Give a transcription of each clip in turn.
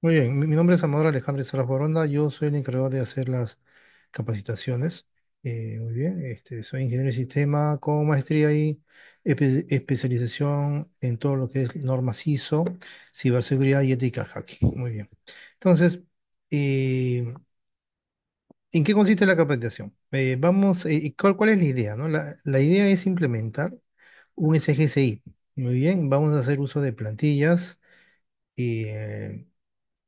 Muy bien, mi nombre es Amador Alejandro Isarra Boronda, yo soy el encargado de hacer las capacitaciones. Muy bien, soy ingeniero de sistema con maestría y especialización en todo lo que es normas ISO, ciberseguridad y ética al hacking. Muy bien. Entonces, eh, ¿en qué consiste la capacitación? ¿Cuál es la idea, no? La idea es implementar un SGCI. Muy bien, vamos a hacer uso de plantillas. eh,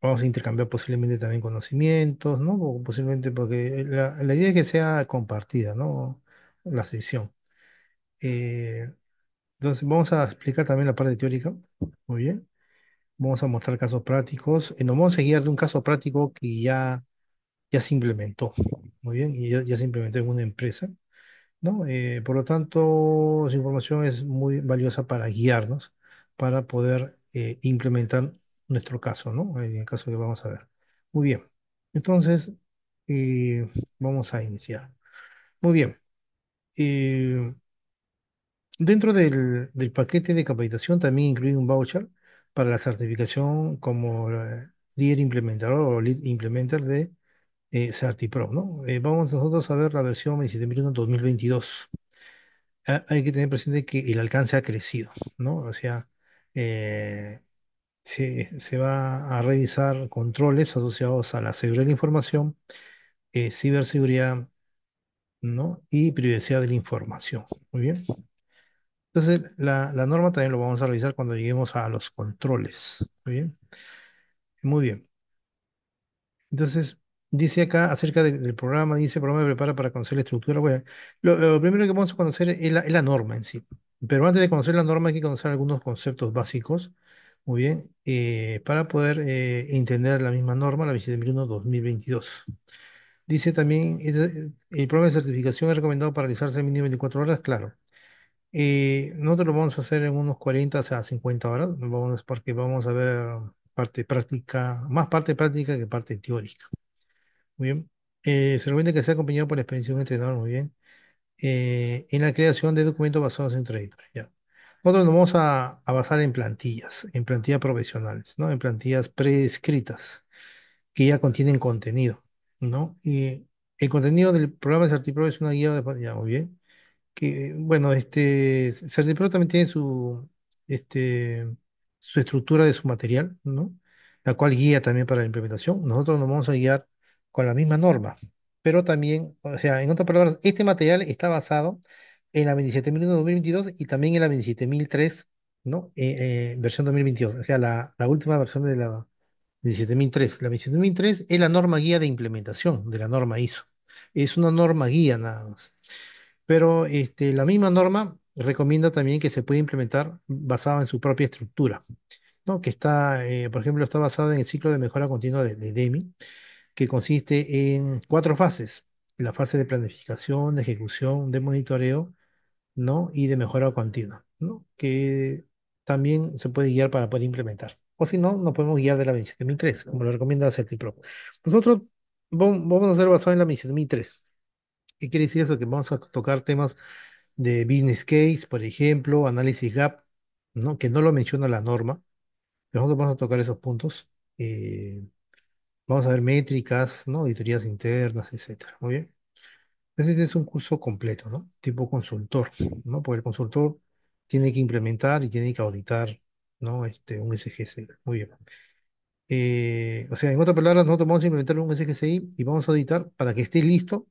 Vamos a intercambiar posiblemente también conocimientos, ¿no? O posiblemente porque la idea es que sea compartida, ¿no? La sesión. Eh, entonces, vamos a explicar también la parte teórica. Muy bien. Vamos a mostrar casos prácticos. Nos vamos a guiar de un caso práctico que ya se implementó. Muy bien. Y ya se implementó en una empresa, ¿no? Por lo tanto, su información es muy valiosa para guiarnos, para poder implementar nuestro caso, ¿no? En el caso que vamos a ver. Muy bien. Entonces, vamos a iniciar. Muy bien. Eh, Dentro del paquete de capacitación también incluye un voucher para la certificación como líder implementador o lead implementer de CertiPro, ¿no? Vamos nosotros a ver la versión 27001 2022. Hay que tener presente que el alcance ha crecido, ¿no? O sea, eh, se va a revisar controles asociados a la seguridad de la información, ciberseguridad, ¿no? Y privacidad de la información. Muy bien. Entonces, la norma también lo vamos a revisar cuando lleguemos a los controles. Muy bien. Muy bien. Entonces, dice acá acerca del programa, dice, programa prepara para conocer la estructura. Bueno, lo primero que vamos a conocer es la norma en sí. Pero antes de conocer la norma hay que conocer algunos conceptos básicos, muy bien, para poder entender la misma norma, la 27001-2022. Dice también, el programa de certificación es recomendado para realizarse en mínimo 24 horas, claro. Nosotros lo vamos a hacer en unos 40 o sea, 50 horas, porque vamos a ver parte práctica, más parte práctica que parte teórica. Muy bien. Se recomienda que sea acompañado por la experiencia de un entrenador, muy bien, en la creación de documentos basados en trayectoria. Ya. Nosotros nos vamos a basar en plantillas profesionales, ¿no? En plantillas preescritas, que ya contienen contenido, ¿no? Y el contenido del programa de Certipro es una guía ya, muy bien, que, bueno, Certipro también tiene su estructura de su material, ¿no? La cual guía también para la implementación. Nosotros nos vamos a guiar con la misma norma, pero también, o sea, en otras palabras, este material está basado en la 27001-2022 y también en la 27003, ¿no? Versión 2022, o sea, la última versión de la 27003. La 27003 es la norma guía de implementación de la norma ISO. Es una norma guía nada más. Pero la misma norma recomienda también que se puede implementar basada en su propia estructura, ¿no? Que está, por ejemplo, está basada en el ciclo de mejora continua de DEMI, que consiste en cuatro fases: la fase de planificación, de ejecución, de monitoreo, ¿no? Y de mejora continua, ¿no? Que también se puede guiar para poder implementar. O si no, nos podemos guiar de la 27003, como lo recomienda CertiPro. Nosotros vamos a hacer basado en la 27003. ¿Qué quiere decir eso? Que vamos a tocar temas de business case, por ejemplo, análisis gap, ¿no? Que no lo menciona la norma, pero nosotros vamos a tocar esos puntos. Eh, Vamos a ver métricas, ¿no? Auditorías internas, etcétera. Muy bien. Este es un curso completo, ¿no? Tipo consultor, ¿no? Porque el consultor tiene que implementar y tiene que auditar, ¿no? Un SGCI. Muy bien. O sea, en otras palabras, nosotros vamos a implementar un SGCI y vamos a auditar para que esté listo,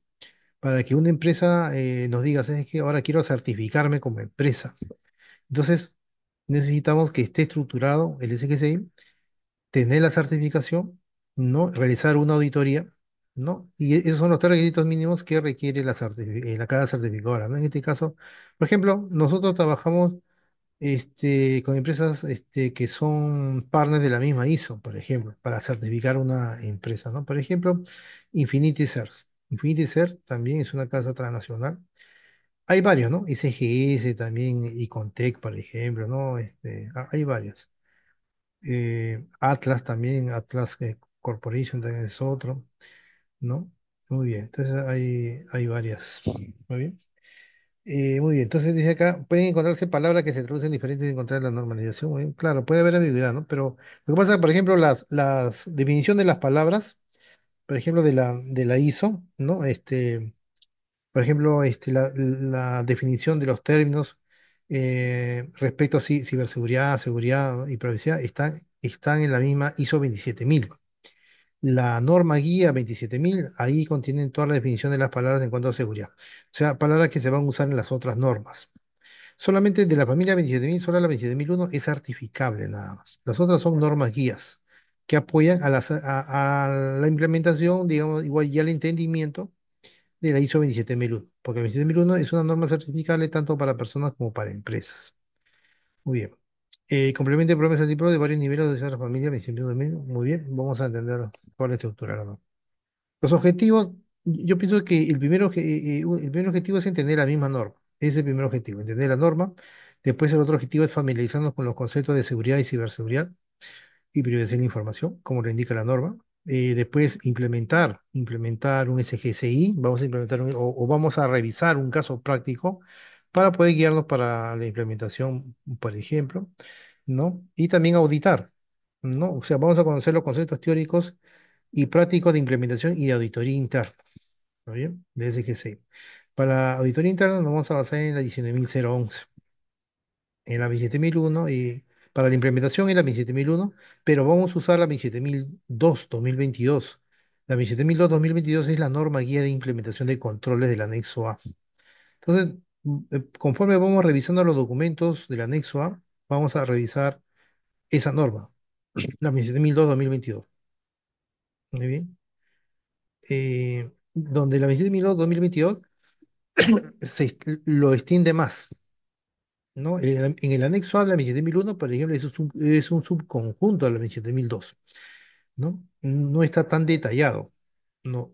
para que una empresa nos diga, ¿sabes qué? Ahora quiero certificarme como empresa. Entonces, necesitamos que esté estructurado el SGCI, tener la certificación, ¿no? Realizar una auditoría, ¿no? Y esos son los tres requisitos mínimos que requiere cada certificadora, ¿no? En este caso, por ejemplo, nosotros trabajamos con empresas que son partners de la misma ISO, por ejemplo, para certificar una empresa, ¿no? Por ejemplo, Infinity Search. Infinity Search también es una casa transnacional. Hay varios, ¿no? ICGS también, Icontec, por ejemplo, ¿no? Hay varios. Atlas también, Atlas Corporation también es otro, ¿no? Muy bien, entonces hay varias. Muy bien. Muy bien, entonces dice acá, pueden encontrarse palabras que se traducen diferentes y encontrar la normalización. Muy bien, claro, puede haber ambigüedad, ¿no? Pero lo que pasa, por ejemplo, las definición de las palabras, por ejemplo, de la ISO, ¿no? Por ejemplo, la definición de los términos respecto a ciberseguridad, seguridad, ¿no? y privacidad están en la misma ISO 27000. La norma guía 27000, ahí contienen toda la definición de las palabras en cuanto a seguridad. O sea, palabras que se van a usar en las otras normas. Solamente de la familia 27000, solo la 27001 es certificable nada más. Las otras son normas guías que apoyan a la implementación, digamos, igual y al entendimiento de la ISO 27001, porque la 27001 es una norma certificable tanto para personas como para empresas. Muy bien. Complementa programas de tipo de varios niveles de la familia 27001. Muy bien, vamos a entender cuál es la estructura, ¿no? Los objetivos, yo pienso que el primer objetivo es entender la misma norma. Ese es el primer objetivo, entender la norma. Después el otro objetivo es familiarizarnos con los conceptos de seguridad y ciberseguridad y privacidad de la información, como lo indica la norma. Después implementar un SGCI, vamos a implementar o vamos a revisar un caso práctico para poder guiarnos para la implementación, por ejemplo, ¿no? Y también auditar, ¿no? O sea, vamos a conocer los conceptos teóricos y prácticos de implementación y de auditoría interna, ¿no bien? De SGCI. Para auditoría interna nos vamos a basar en la 19011 en la 27001 y para la implementación en la 27001, pero vamos a usar la 27002 2022. La 27002 2022 es la norma guía de implementación de controles del anexo A. Entonces, conforme vamos revisando los documentos del anexo A, vamos a revisar esa norma, la 27002 2022. Muy bien. Donde la 27002 2022 lo extiende más. ¿No? En el anexo A de la 27001, por ejemplo, es un subconjunto de la 27002, ¿no? No está tan detallado. No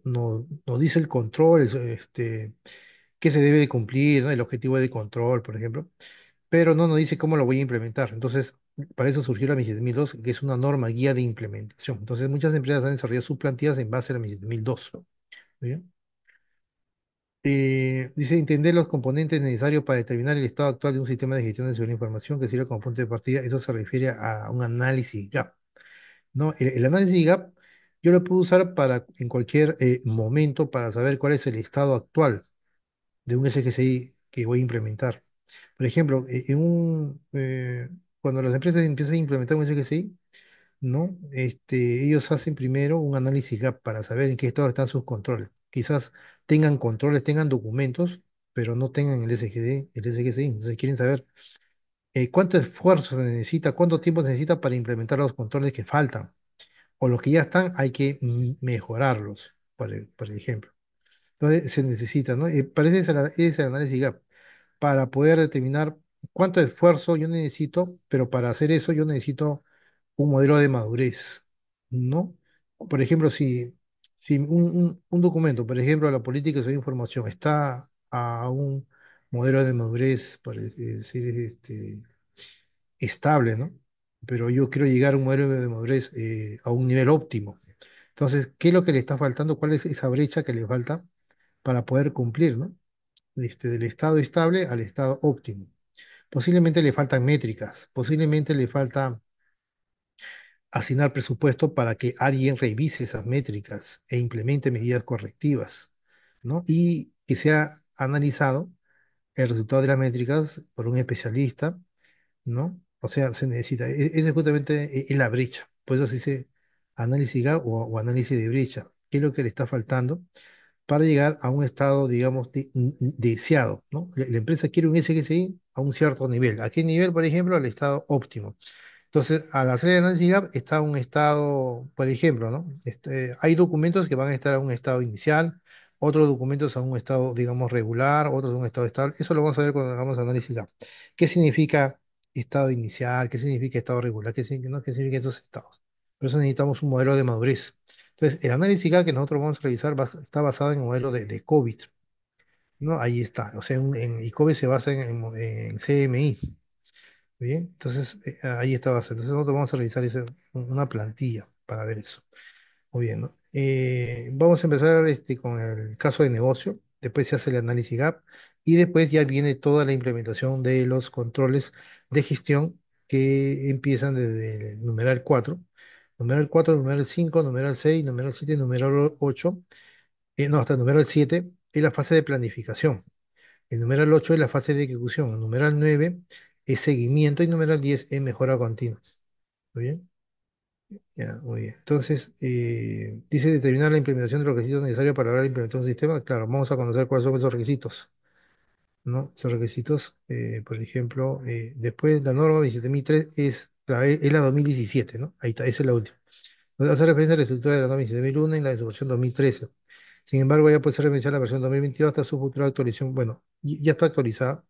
dice el control, qué se debe de cumplir, ¿no? El objetivo de control, por ejemplo, pero no nos dice cómo lo voy a implementar. Entonces, para eso surgió la 27002, que es una norma guía de implementación. Entonces, muchas empresas han desarrollado sus plantillas en base a la 27002. ¿Bien? Dice entender los componentes necesarios para determinar el estado actual de un sistema de gestión de seguridad de información que sirve como punto de partida. Eso se refiere a un análisis gap, ¿no? El análisis gap yo lo puedo usar en cualquier momento para saber cuál es el estado actual de un SGCI que voy a implementar. Por ejemplo, cuando las empresas empiezan a implementar un SGCI, ¿no? Ellos hacen primero un análisis gap para saber en qué estado están sus controles. Quizás tengan controles, tengan documentos, pero no tengan el SGCI. Entonces quieren saber cuánto esfuerzo se necesita, cuánto tiempo se necesita para implementar los controles que faltan. O los que ya están, hay que mejorarlos, por ejemplo. Entonces se necesita, ¿no? Parece ese análisis gap para poder determinar cuánto esfuerzo yo necesito, pero para hacer eso yo necesito un modelo de madurez, ¿no? Por ejemplo, si un documento, por ejemplo, la política de información está a un modelo de madurez, por decir, estable, ¿no? Pero yo quiero llegar a un modelo de madurez a un nivel óptimo. Entonces, ¿qué es lo que le está faltando? ¿Cuál es esa brecha que le falta para poder cumplir, ¿no? Del estado estable al estado óptimo. Posiblemente le faltan métricas, posiblemente le falta asignar presupuesto para que alguien revise esas métricas e implemente medidas correctivas, ¿no? Y que sea analizado el resultado de las métricas por un especialista, ¿no? O sea, se necesita, ese justamente es la brecha, por eso se dice análisis gap o análisis de brecha, qué es lo que le está faltando para llegar a un estado, digamos, deseado, ¿no? La empresa quiere un SGCI a un cierto nivel. ¿A qué nivel, por ejemplo? Al estado óptimo. Entonces, al hacer el análisis gap, está un estado, por ejemplo, ¿no? Hay documentos que van a estar a un estado inicial, otros documentos a un estado, digamos, regular, otros a un estado estable. Eso lo vamos a ver cuando hagamos análisis gap. ¿Qué significa estado inicial? ¿Qué significa estado regular? ¿Qué significa estos estados? Por eso necesitamos un modelo de madurez. Entonces, el análisis gap que nosotros vamos a revisar está basado en el modelo de COVID, ¿no? Ahí está. O sea, y COVID se basa en CMI. Bien, entonces ahí está base. Entonces nosotros vamos a realizar una plantilla para ver eso. Muy bien, ¿no? Vamos a empezar con el caso de negocio. después se hace el análisis gap y después ya viene toda la implementación de los controles de gestión que empiezan desde el numeral 4, numeral 4, numeral 5, numeral 6, numeral 7, numeral 8, no, hasta el numeral 7 es la fase de planificación. El numeral 8 es la fase de ejecución. El numeral 9 es seguimiento y el numeral 10 es mejora continua. ¿Muy bien? Ya, muy bien. Entonces, dice determinar la implementación de los requisitos necesarios para lograr implementar un sistema. Claro, vamos a conocer cuáles son esos requisitos, ¿no? Esos requisitos, por ejemplo, después la norma 27003 es la 2017, ¿no? Ahí está, esa es la última. Entonces, hace referencia a la estructura de la norma 27001 y la de su versión 2013. Sin embargo, ya puede ser referenciada la versión 2022 hasta su futura actualización. Bueno, ya está actualizada,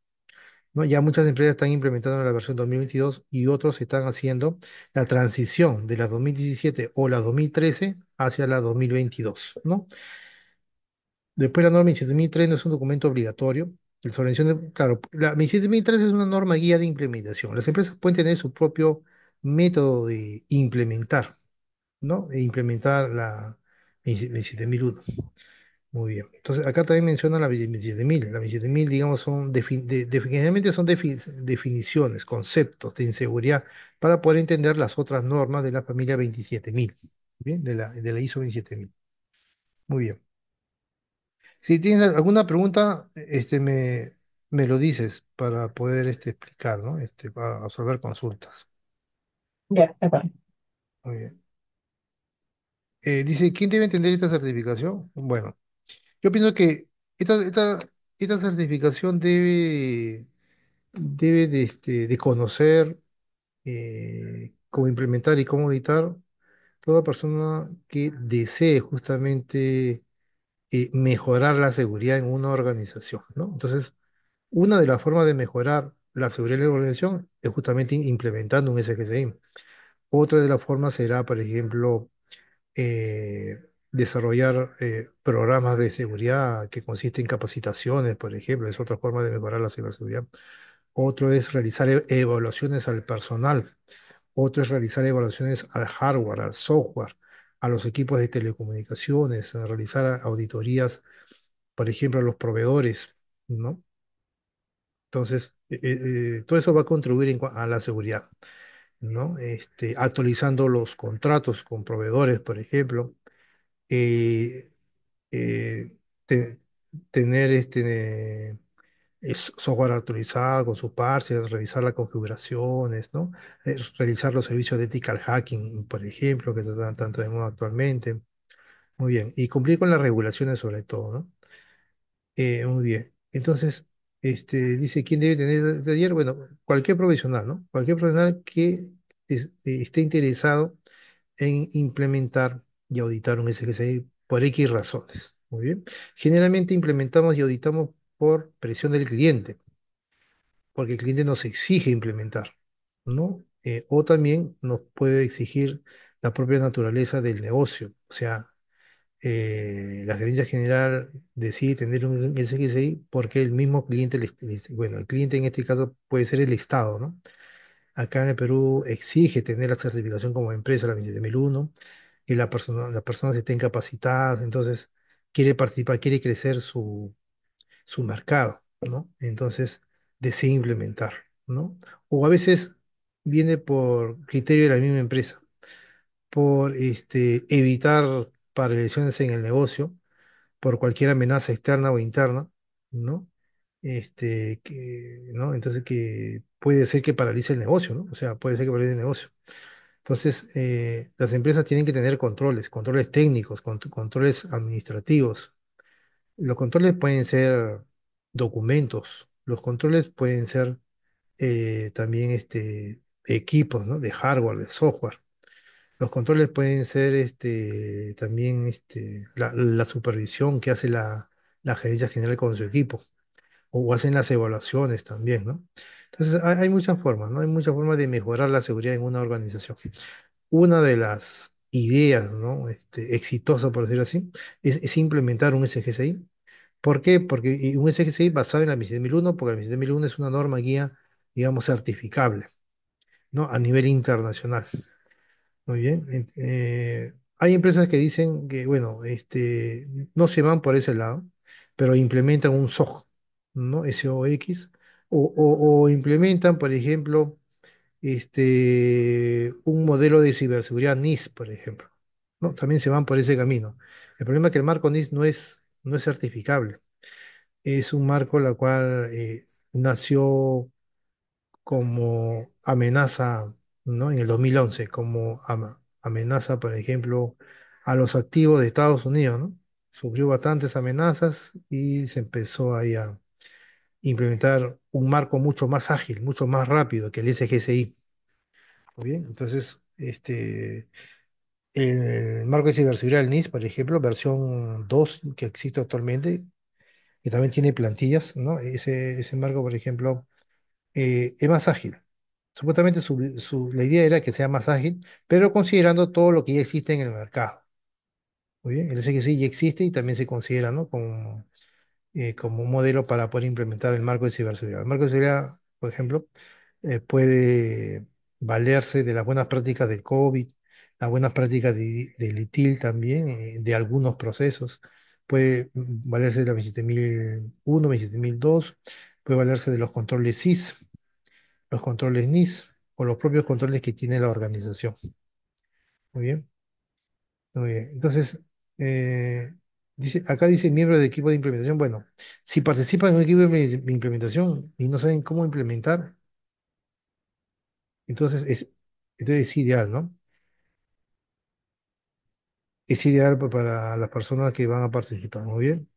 ¿no? Ya muchas empresas están implementando la versión 2022 y otros están haciendo la transición de la 2017 o la 2013 hacia la 2022, ¿no? Después la norma 27003 no es un documento obligatorio. Claro, la 27003 es una norma guía de implementación. Las empresas pueden tener su propio método de implementar, ¿no? De implementar la 27001. Muy bien. Entonces, acá también menciona la 27000. La 27000, digamos, generalmente son definiciones, conceptos de inseguridad para poder entender las otras normas de la familia 27000. Bien, de la ISO 27000. Muy bien. Si tienes alguna pregunta, me lo dices para poder explicar, ¿no? Para resolver consultas. Ya, de acuerdo. Muy bien. Dice, ¿quién debe entender esta certificación? Bueno, yo pienso que esta, esta, esta certificación debe de conocer cómo implementar y cómo editar toda persona que desee justamente mejorar la seguridad en una organización, ¿no? Entonces, una de las formas de mejorar la seguridad de la organización es justamente implementando un SGCI. Otra de las formas será, por ejemplo, desarrollar programas de seguridad que consisten en capacitaciones, por ejemplo, es otra forma de mejorar la ciberseguridad. Otro es realizar evaluaciones al personal. Otro es realizar evaluaciones al hardware, al software, a los equipos de telecomunicaciones, a realizar auditorías, por ejemplo, a los proveedores, ¿no? Entonces, todo eso va a contribuir a la seguridad, ¿no? Actualizando los contratos con proveedores, por ejemplo, eh, eh, te- tener software actualizado con sus parches, revisar las configuraciones, ¿no? Realizar los servicios de ethical hacking, por ejemplo, que están tanto de moda actualmente. Muy bien. Y cumplir con las regulaciones sobre todo, ¿no? Muy bien. Entonces, dice, ¿quién debe tener este taller? Bueno, cualquier profesional, ¿no? Cualquier profesional que esté interesado en implementar y auditar un SGCI por X razones. Muy bien. Generalmente implementamos y auditamos por presión del cliente, porque el cliente nos exige implementar, ¿no? O también nos puede exigir la propia naturaleza del negocio. O sea, la gerencia general decide tener un SGCI porque el mismo cliente, bueno, el cliente en este caso puede ser el Estado, ¿no? Acá en el Perú exige tener la certificación como empresa, la 27001, y las personas estén capacitadas, entonces quiere participar, quiere crecer su mercado, ¿no? Entonces desea implementar, ¿no? O a veces viene por criterio de la misma empresa, por evitar paralizaciones en el negocio, por cualquier amenaza externa o interna, ¿no? ¿No? Entonces que puede ser que paralice el negocio, ¿no? O sea, puede ser que paralice el negocio. Entonces, las empresas tienen que tener controles técnicos, controles administrativos. Los controles pueden ser documentos, los controles pueden ser también equipos, ¿no? De hardware, de software. Los controles pueden ser también la supervisión que hace la gerencia general con su equipo, o hacen las evaluaciones también, ¿no? Entonces, hay muchas formas, ¿no? Hay muchas formas de mejorar la seguridad en una organización. Una de las ideas, ¿no? Exitosa, por decirlo así, es implementar un SGCI. ¿Por qué? Porque un SGCI basado en la 27001, porque la 27001 es una norma guía, digamos, certificable, ¿no? A nivel internacional. Muy bien. Hay empresas que dicen que, bueno, no se van por ese lado, pero implementan un SOC, ¿no? SOX, o implementan, por ejemplo, un modelo de ciberseguridad NIS, por ejemplo, ¿no? También se van por ese camino. El problema es que el marco NIS no es certificable. Es un marco la cual nació como amenaza, ¿no? En el 2011, como amenaza, por ejemplo, a los activos de Estados Unidos, ¿no? Sufrió bastantes amenazas y se empezó ahí a implementar un marco mucho más ágil, mucho más rápido que el SGSI. Muy bien, entonces, el marco de ciberseguridad del NIS, por ejemplo, versión 2 que existe actualmente, que también tiene plantillas, ¿no? Ese marco, por ejemplo, es más ágil. Supuestamente la idea era que sea más ágil, pero considerando todo lo que ya existe en el mercado. Muy bien, el SGSI ya existe y también se considera, ¿no? Como un modelo para poder implementar el marco de ciberseguridad. El marco de seguridad, por ejemplo, puede valerse de las buenas prácticas del COVID, las buenas prácticas del ITIL también, de algunos procesos. Puede valerse de la 27001, 27002, puede valerse de los controles SIS, los controles NIS o los propios controles que tiene la organización. Muy bien, muy bien. Entonces, acá dice miembro de equipo de implementación. Bueno, si participan en un equipo de implementación y no saben cómo implementar, entonces es ideal, ¿no? Es ideal para las personas que van a participar. Muy bien.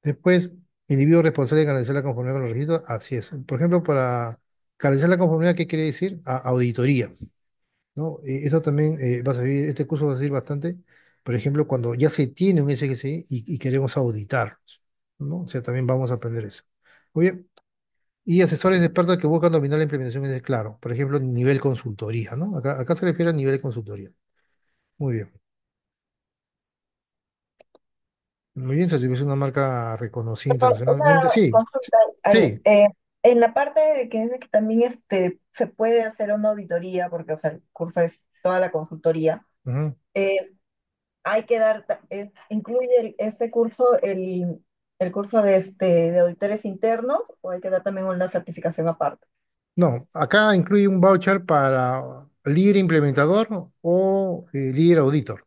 Después, individuo responsable de canalizar la conformidad con los requisitos. Así es. Por ejemplo, para canalizar la conformidad, ¿qué quiere decir? Auditoría. ¿No? Eso también va a servir, este curso va a servir bastante, por ejemplo, cuando ya se tiene un SGCI y queremos auditarlos, ¿no? O sea, también vamos a aprender eso. Muy bien. Y asesores expertos que buscan dominar la implementación es claro, por ejemplo, nivel consultoría, ¿no? Acá se refiere a nivel de consultoría. Muy bien. Muy bien, certificación de una marca reconocida internacionalmente. Una Sí, consulta ahí. sí. En la parte de que es de que también se puede hacer una auditoría, porque o sea, el curso es toda la consultoría, Ujú. eh, hay que dar, incluye ese curso el curso de auditores internos, o hay que dar también una certificación aparte. No, acá incluye un voucher para líder implementador o líder auditor.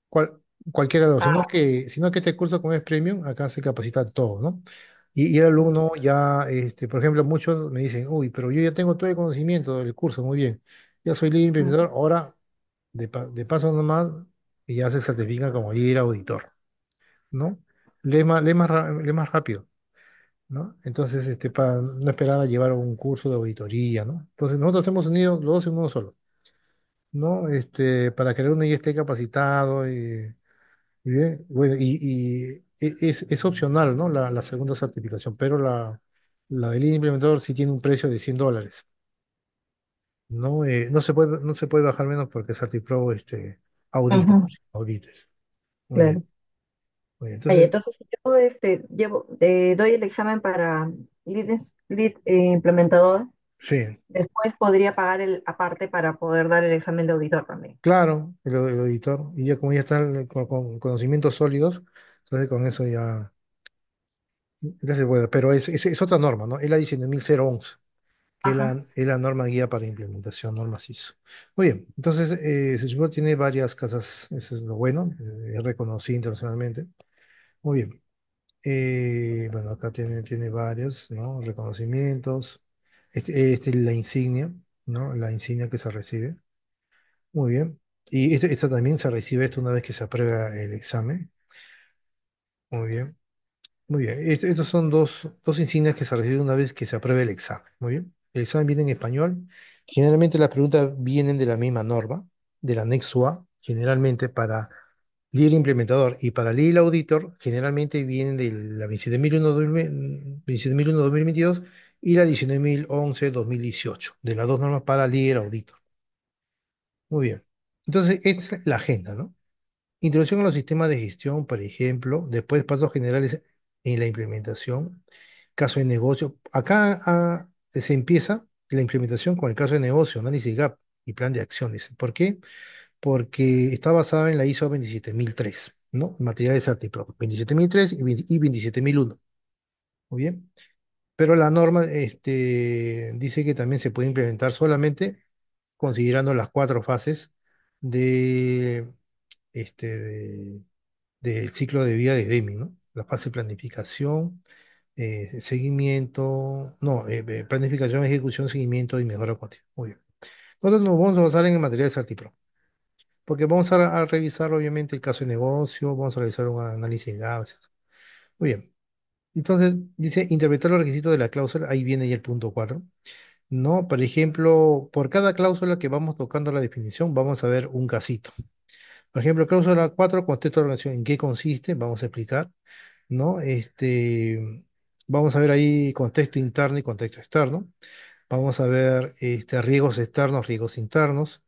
cual- Cualquiera de los, Ah, sino que este curso como es premium, acá se capacita todo, ¿no? Y el alumno ya, por ejemplo, muchos me dicen, uy, pero yo ya tengo todo el conocimiento del curso, muy bien, ya soy líder mm, implementador, ahora de paso nomás, y ya se certifica como líder auditor, ¿no? Lee más rápido, ¿no? Entonces, para no esperar a llevar un curso de auditoría, ¿no? Entonces, nosotros hemos unido los dos en uno solo, ¿no? Para que el alumno ya esté capacitado y bien, bueno, es opcional, ¿no? La segunda certificación, pero la del lead implementador sí tiene un precio de $100. No se puede bajar menos porque CertiPro audita, ujú, audites. Muy bien, claro. muy bien. Ahí, Entonces, entonces, si yo doy el examen para lead implementador, sí, después podría pagar el aparte para poder dar el examen de auditor también. claro, el auditor, y ya como ya están con conocimientos sólidos, entonces con eso ya se puede, pero es otra norma, ¿no? Es la 19011, que Ajá, es la norma guía para implementación, norma ISO. Muy bien, entonces Sesubor tiene varias casas, eso es lo bueno, es reconocido internacionalmente. Muy bien, bueno, acá tiene varios, ¿no? Reconocimientos. Este es la insignia, ¿no? La insignia que se recibe. Muy bien. Y esto también se recibe esto una vez que se aprueba el examen. Muy bien. Muy bien, estos son dos insignias que se reciben una vez que se apruebe el examen. Muy bien, el examen viene en español. Generalmente las preguntas vienen de la misma norma, del anexo A, generalmente para líder implementador y para líder auditor, generalmente vienen de la 27001-2022 y la 19011-2018, de las dos normas para líder auditor. Muy bien, entonces esta es la agenda, ¿no? Introducción a los sistemas de gestión, por ejemplo, después pasos generales en la implementación, caso de negocio. Acá se empieza la implementación con el caso de negocio, análisis gap y plan de acciones. ¿Por qué? Porque está basada en la ISO 27003. ¿no? Materiales Artipro, 27003 y 27001. Muy bien. Pero la norma dice que también se puede implementar solamente considerando las cuatro fases de, este, de- del ciclo de vida de Deming, ¿no? La fase de planificación, seguimiento, no, planificación, ejecución, seguimiento y mejora continua. Muy bien. Nosotros nos vamos a basar en el material de Sartipro, porque vamos a revisar obviamente el caso de negocio, vamos a realizar un análisis de gaps. Muy bien. Entonces, dice interpretar los requisitos de la cláusula, ahí viene ya el punto 4. No, por ejemplo, por cada cláusula que vamos tocando la definición, vamos a ver un casito. Por ejemplo, cláusula 4, contexto de organización, ¿en qué consiste? Vamos a explicar, ¿no? Vamos a ver ahí contexto interno y contexto externo. Vamos a ver riesgos externos, riesgos internos,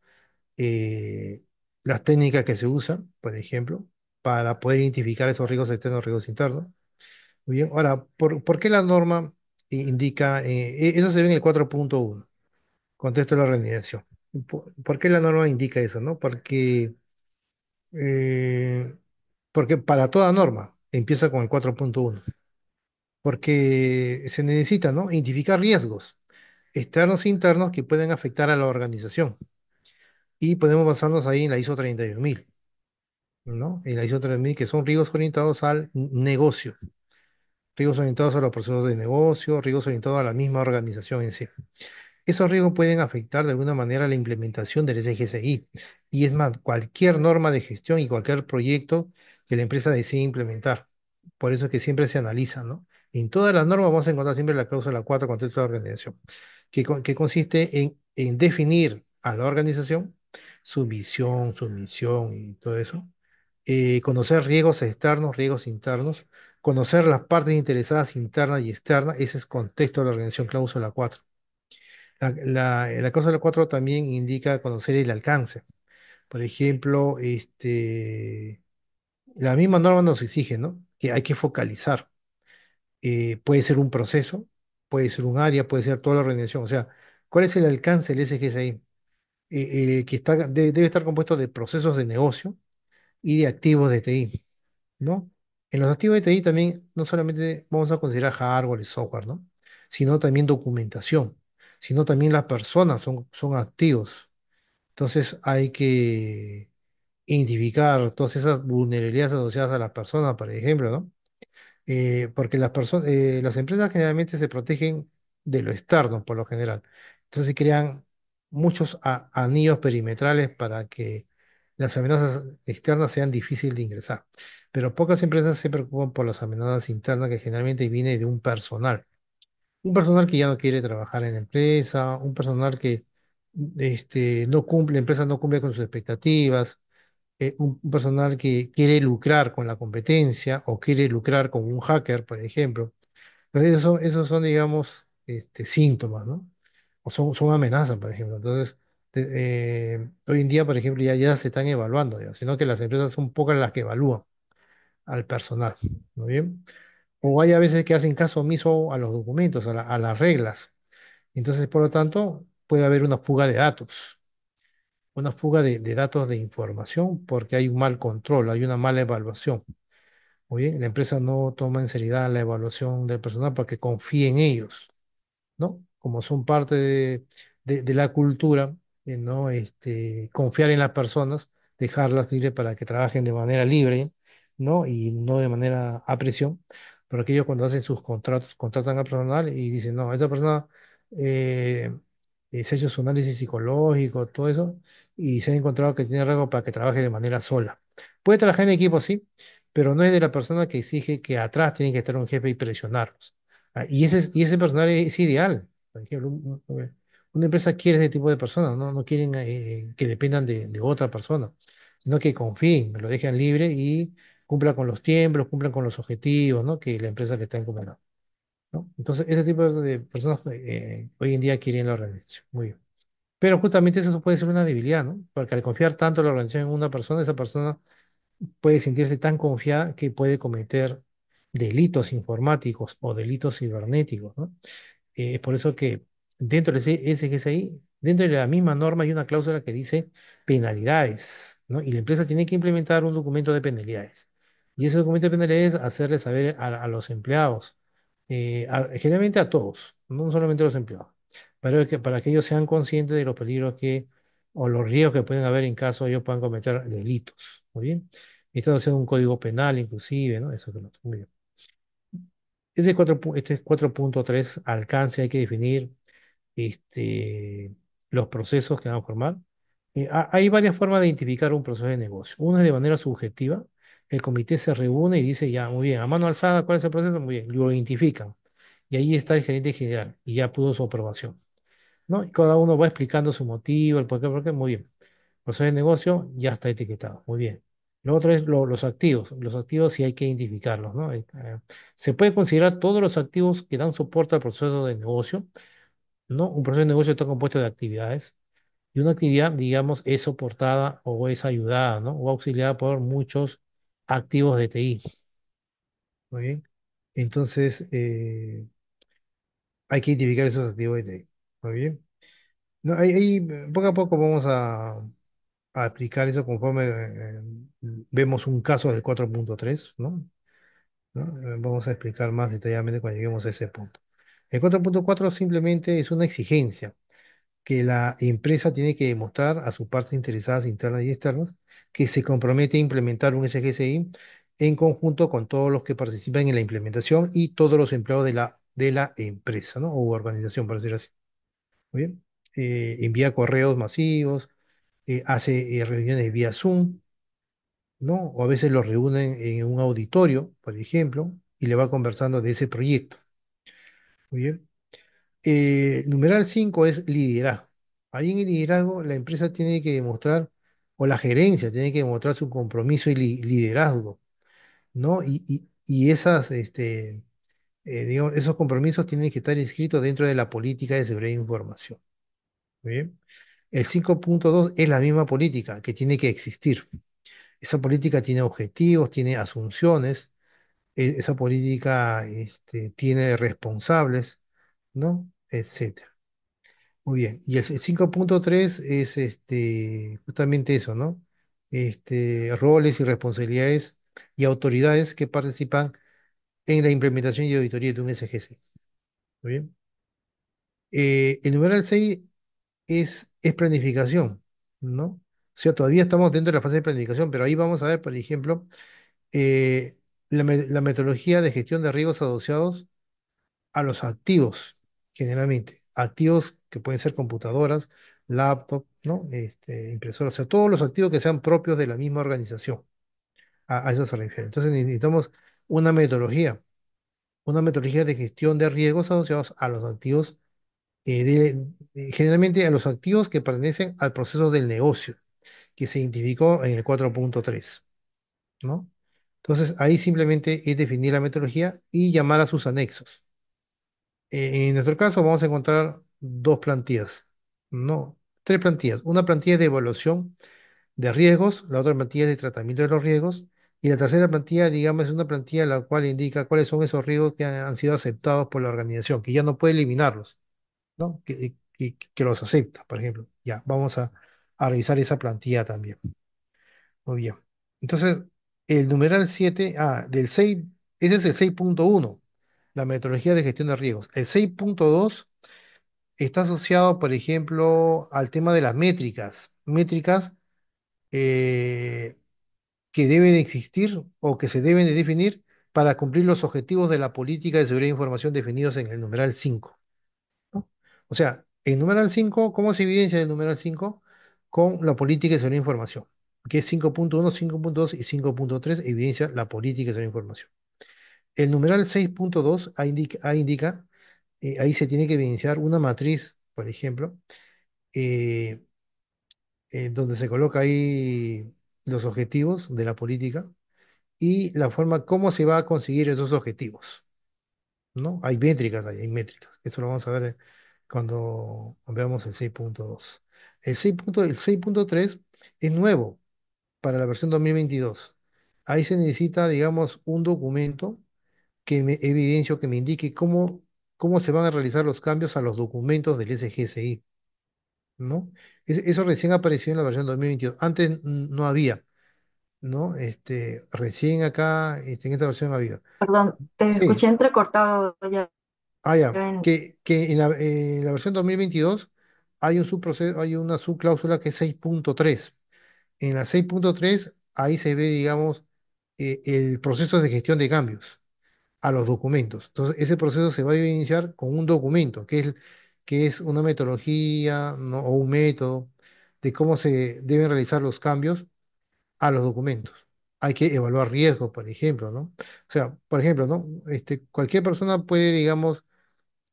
eh, las técnicas que se usan, por ejemplo, para poder identificar esos riesgos externos, riesgos internos. Muy bien, ahora, ¿por qué la norma indica, eso se ve en el 4.1, contexto de la organización? ¿Por qué la norma indica eso, no? Eh, porque para toda norma empieza con el 4.1, porque se necesita, ¿no? Identificar riesgos externos e internos que pueden afectar a la organización. Y podemos basarnos ahí en la ISO 31000, ¿no? En la ISO 31000, que son riesgos orientados al negocio, riesgos orientados a los procesos de negocio, riesgos orientados a la misma organización en sí. Esos riesgos pueden afectar de alguna manera la implementación del SGSI. Y es más, cualquier norma de gestión y cualquier proyecto que la empresa decida implementar. Por eso es que siempre se analiza, ¿no? En todas las normas vamos a encontrar siempre la cláusula 4, contexto de la organización, que consiste en definir a la organización su visión, su misión y todo eso. Conocer riesgos externos, riesgos internos, conocer las partes interesadas internas y externas, ese es contexto de la organización, cláusula 4. La cláusula 4 también indica conocer el alcance. Por ejemplo, la misma norma nos exige, ¿no? Que hay que focalizar. Puede ser un proceso, puede ser un área, puede ser toda la organización. O sea, ¿cuál es el alcance del SGSI? Debe estar compuesto de procesos de negocio y de activos de TI, ¿no? En los activos de TI también no solamente vamos a considerar hardware y software, ¿no? Sino también documentación, sino también las personas son activos. Entonces hay que identificar todas esas vulnerabilidades asociadas a las personas, por ejemplo, ¿no? Porque las empresas generalmente se protegen de lo externo, por lo general. Entonces se crean muchos anillos perimetrales para que las amenazas externas sean difíciles de ingresar. Pero pocas empresas se preocupan por las amenazas internas que generalmente viene de un personal. Un personal que ya no quiere trabajar en la empresa, un personal que no cumple, la empresa no cumple con sus expectativas, un personal que quiere lucrar con la competencia o quiere lucrar con un hacker, por ejemplo. Entonces, esos son, digamos, síntomas, ¿no? O son amenazas, por ejemplo. Entonces, hoy en día, por ejemplo, ya se están evaluando, ya, sino que las empresas son pocas las que evalúan al personal, ¿no bien? O hay a veces que hacen caso omiso a los documentos, a las reglas. Entonces, por lo tanto, puede haber una fuga de datos de información porque hay un mal control, hay una mala evaluación. Muy bien, la empresa no toma en seriedad la evaluación del personal porque confía en ellos, ¿no? Como son parte de la cultura, ¿no? Confiar en las personas, dejarlas libres para que trabajen de manera libre, ¿no? Y no de manera a presión, porque ellos cuando hacen sus contratos, contratan a personal y dicen, no, esta persona eh, se ha hecho su análisis psicológico, todo eso, y se ha encontrado que tiene riesgo para que trabaje de manera sola. Puede trabajar en equipo, sí, pero no es de la persona que exige que atrás tiene que estar un jefe y presionarlos. Y ese personal es ideal. Por ejemplo, una empresa quiere ese tipo de personas, no, no quieren que dependan de otra persona, sino que confíen, lo dejan libre y cumplan con los tiempos, cumplan con los objetivos, ¿no? Que la empresa le está encomendando, ¿no? Entonces, ese tipo de personas hoy en día quieren la organización. Muy bien. Pero justamente eso puede ser una debilidad, ¿no? Porque al confiar tanto la organización en una persona, esa persona puede sentirse tan confiada que puede cometer delitos informáticos o delitos cibernéticos, ¿no? Es por eso que dentro de ese SGSI, dentro de la misma norma hay una cláusula que dice penalidades, ¿no? Y la empresa tiene que implementar un documento de penalidades. Y ese documento de penalidad es hacerle saber a los empleados, generalmente a todos, no solamente a los empleados, para que ellos sean conscientes de los peligros que, o los riesgos que pueden haber en caso ellos puedan cometer delitos. Muy bien. Esto es un código penal, inclusive, ¿no? Eso que no. Muy bien. Este es 4.3 alcance, hay que definir los procesos que van a formar. Hay varias formas de identificar un proceso de negocio. Una es de manera subjetiva. El comité se reúne y dice, ya, muy bien, a mano alzada, ¿cuál es el proceso? Muy bien, lo identifican. Y ahí está el gerente general y ya pudo su aprobación, ¿no? Y cada uno va explicando su motivo, el por qué, muy bien. Proceso de negocio ya está etiquetado, muy bien. Lo otro es los activos. Los activos sí hay que identificarlos, ¿no? Se puede considerar todos los activos que dan soporte al proceso de negocio, ¿no? Un proceso de negocio está compuesto de actividades y una actividad, digamos, es soportada o es ayudada, ¿no? O auxiliada por muchos activos de TI. Muy bien. Entonces, hay que identificar esos activos de TI. Muy bien. No, poco a poco vamos a explicar eso conforme vemos un caso del 4.3, ¿no? ¿No? Vamos a explicar más detalladamente cuando lleguemos a ese punto. El 4.4 simplemente es una exigencia que la empresa tiene que demostrar a sus partes interesadas internas y externas que se compromete a implementar un SGCI en conjunto con todos los que participan en la implementación y todos los empleados de la empresa, ¿no? O organización, por decirlo así. Muy bien. Envía correos masivos, hace reuniones vía Zoom, ¿no? O a veces los reúnen en un auditorio, por ejemplo, y le va conversando de ese proyecto. Muy bien. Numeral 5 es liderazgo. Ahí en el liderazgo la empresa tiene que demostrar, o la gerencia tiene que demostrar su compromiso y liderazgo, ¿no? Y digamos, esos compromisos tienen que estar inscritos dentro de la política de seguridad de información. Muy bien. El 5.2 es la misma política que tiene que existir. Esa política tiene objetivos, tiene asunciones, esa política tiene responsables, ¿no? Etcétera. Muy bien. Y el 5.3 es justamente eso, ¿no? Roles y responsabilidades y autoridades que participan en la implementación y auditoría de un SGC. Muy bien. El numeral 6 es planificación, ¿no? O sea, todavía estamos dentro de la fase de planificación, pero ahí vamos a ver, por ejemplo, la metodología de gestión de riesgos asociados a los activos, generalmente. Activos que pueden ser computadoras, laptop, ¿no? Impresoras, o sea, todos los activos que sean propios de la misma organización. A eso se refiere. Entonces necesitamos una metodología, una metodología de gestión de riesgos asociados a los activos, generalmente a los activos que pertenecen al proceso del negocio, que se identificó en el 4.3, ¿no? Entonces ahí simplemente es definir la metodología y llamar a sus anexos. En nuestro caso vamos a encontrar dos plantillas, no, tres plantillas. Una plantilla de evaluación de riesgos, la otra plantilla de tratamiento de los riesgos y la tercera plantilla, digamos, es una plantilla la cual indica cuáles son esos riesgos que han sido aceptados por la organización, que ya no puede eliminarlos, ¿no? Que los acepta, por ejemplo. Ya, vamos a revisar esa plantilla también. Muy bien. Entonces, el numeral 7 del 6, ese es el 6.1, la metodología de gestión de riesgos. El 6.2 está asociado, por ejemplo, al tema de las métricas. Métricas eh, que deben existir o que se deben de definir para cumplir los objetivos de la política de seguridad de información definidos en el numeral 5, ¿no? O sea, el numeral 5, ¿cómo se evidencia el numeral 5? Con la política de seguridad de información, que es 5.1, 5.2 y 5.3 evidencia la política de seguridad de información. El numeral 6.2 ahí indica, ahí se tiene que evidenciar una matriz, por ejemplo, eh, donde se coloca ahí los objetivos de la política y la forma como se va a conseguir esos objetivos, ¿no? Hay métricas, hay métricas. Eso lo vamos a ver cuando veamos el 6.2. El 6.3 es nuevo para la versión 2022. Ahí se necesita, digamos, un documento que me evidencie o que me indique cómo se van a realizar los cambios a los documentos del SGSI, ¿no? Eso recién apareció en la versión 2022. Antes no había. ¿no? Recién acá, en esta versión ha habido. Perdón, te escuché Sí, entrecortado ya. ya, en- que en la versión 2022 hay un subproceso, hay una subcláusula que es 6.3. En la 6.3 ahí se ve, digamos, el proceso de gestión de cambios a los documentos. Entonces, ese proceso se va a iniciar con un documento, que es una metodología, ¿no? O un método de cómo se deben realizar los cambios a los documentos. Hay que evaluar riesgos, por ejemplo, ¿no? O sea, por ejemplo, ¿no? Cualquier persona puede, digamos,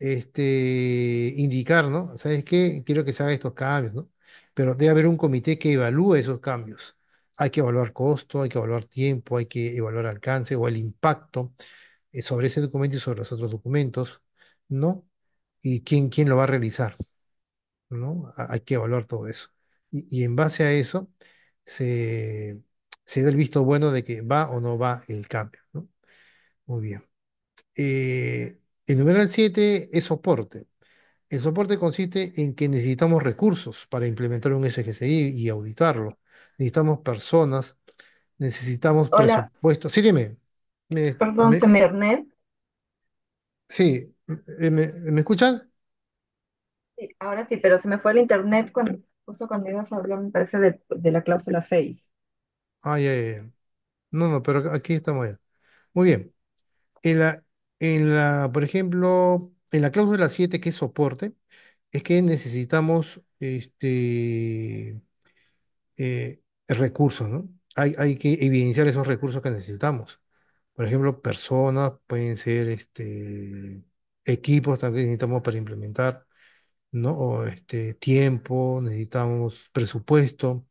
indicar, ¿no? ¿Sabes qué? Quiero que se hagan estos cambios, ¿no? Pero debe haber un comité que evalúe esos cambios. Hay que evaluar costo, hay que evaluar tiempo, hay que evaluar alcance o el impacto sobre ese documento y sobre los otros documentos, ¿no? Y quién lo va a realizar, ¿no? Hay que evaluar todo eso. Y en base a eso se, se da el visto bueno de que va o no va el cambio, ¿no? Muy bien. El numeral 7 es soporte. El soporte consiste en que necesitamos recursos para implementar un SGCI y auditarlo. Necesitamos personas, necesitamos Hola, presupuesto. Sí, dime. Me, perdón, se me- me internet. sí, ¿me escuchan? Sí, ahora sí, pero se me fue el internet justo cuando ibas a hablar, me parece, de la cláusula 6. Ay, ay, ay. No, no, pero aquí estamos ya. Muy bien. Por ejemplo, en la cláusula 7 que es soporte, es que necesitamos recursos, ¿no? Hay que evidenciar esos recursos que necesitamos. Por ejemplo, personas, pueden ser equipos también necesitamos para implementar, ¿no? O tiempo, necesitamos presupuesto,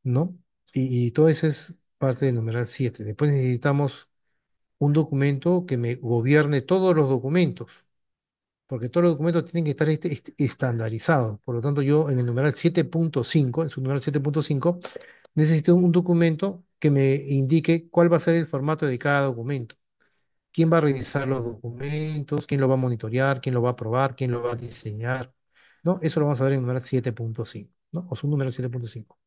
¿no? Y todo eso es parte del numeral 7. Después necesitamos un documento que me gobierne todos los documentos, porque todos los documentos tienen que estar estandarizados. Por lo tanto, yo en el numeral 7.5, en su numeral 7.5, necesito un documento que me indique cuál va a ser el formato de cada documento. ¿Quién va a revisar los documentos? ¿Quién lo va a monitorear? ¿Quién lo va a aprobar? ¿Quién lo va a diseñar? ¿No? Eso lo vamos a ver en el numeral 7.5, ¿no? O su número 7.5.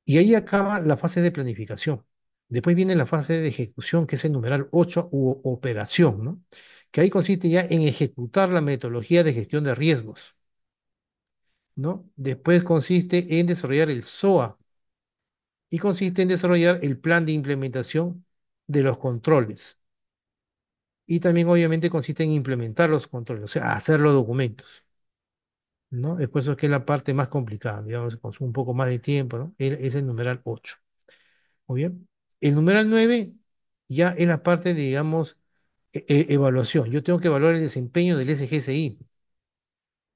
Y ahí acaba la fase de planificación. Después viene la fase de ejecución, que es el numeral 8 u operación, ¿no? Que ahí consiste ya en ejecutar la metodología de gestión de riesgos, ¿no? Después consiste en desarrollar el SOA y consiste en desarrollar el plan de implementación de los controles. Y también obviamente consiste en implementar los controles, o sea, hacer los documentos, ¿no? Es por eso que es la parte más complicada, digamos, consume un poco más de tiempo, ¿no? Es el numeral 8. Muy bien. El numeral 9 ya es la parte de, digamos, evaluación. Yo tengo que evaluar el desempeño del SGSI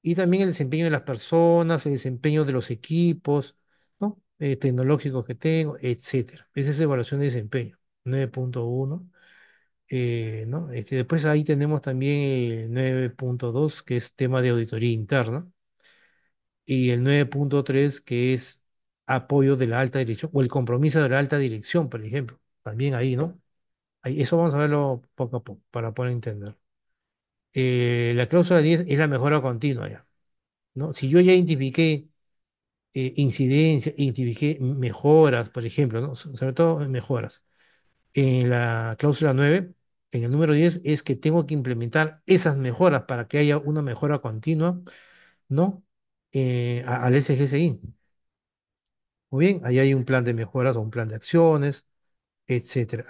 y también el desempeño de las personas, el desempeño de los equipos, ¿no? Tecnológicos que tengo, etcétera. Esa es evaluación de desempeño, 9.1. ¿No? Después ahí tenemos también el 9.2, que es tema de auditoría interna, y el 9.3, que es apoyo de la alta dirección, o el compromiso de la alta dirección, por ejemplo. También ahí, ¿no? Eso vamos a verlo poco a poco para poder entender. La cláusula 10 es la mejora continua ya, ¿no? Si yo ya identifiqué incidencias, identifiqué mejoras, por ejemplo, ¿no? Sobre todo mejoras. En la cláusula 9, en el número 10, es que tengo que implementar esas mejoras para que haya una mejora continua, ¿no? Al SGSI. Muy bien, ahí hay un plan de mejoras o un plan de acciones, etcétera.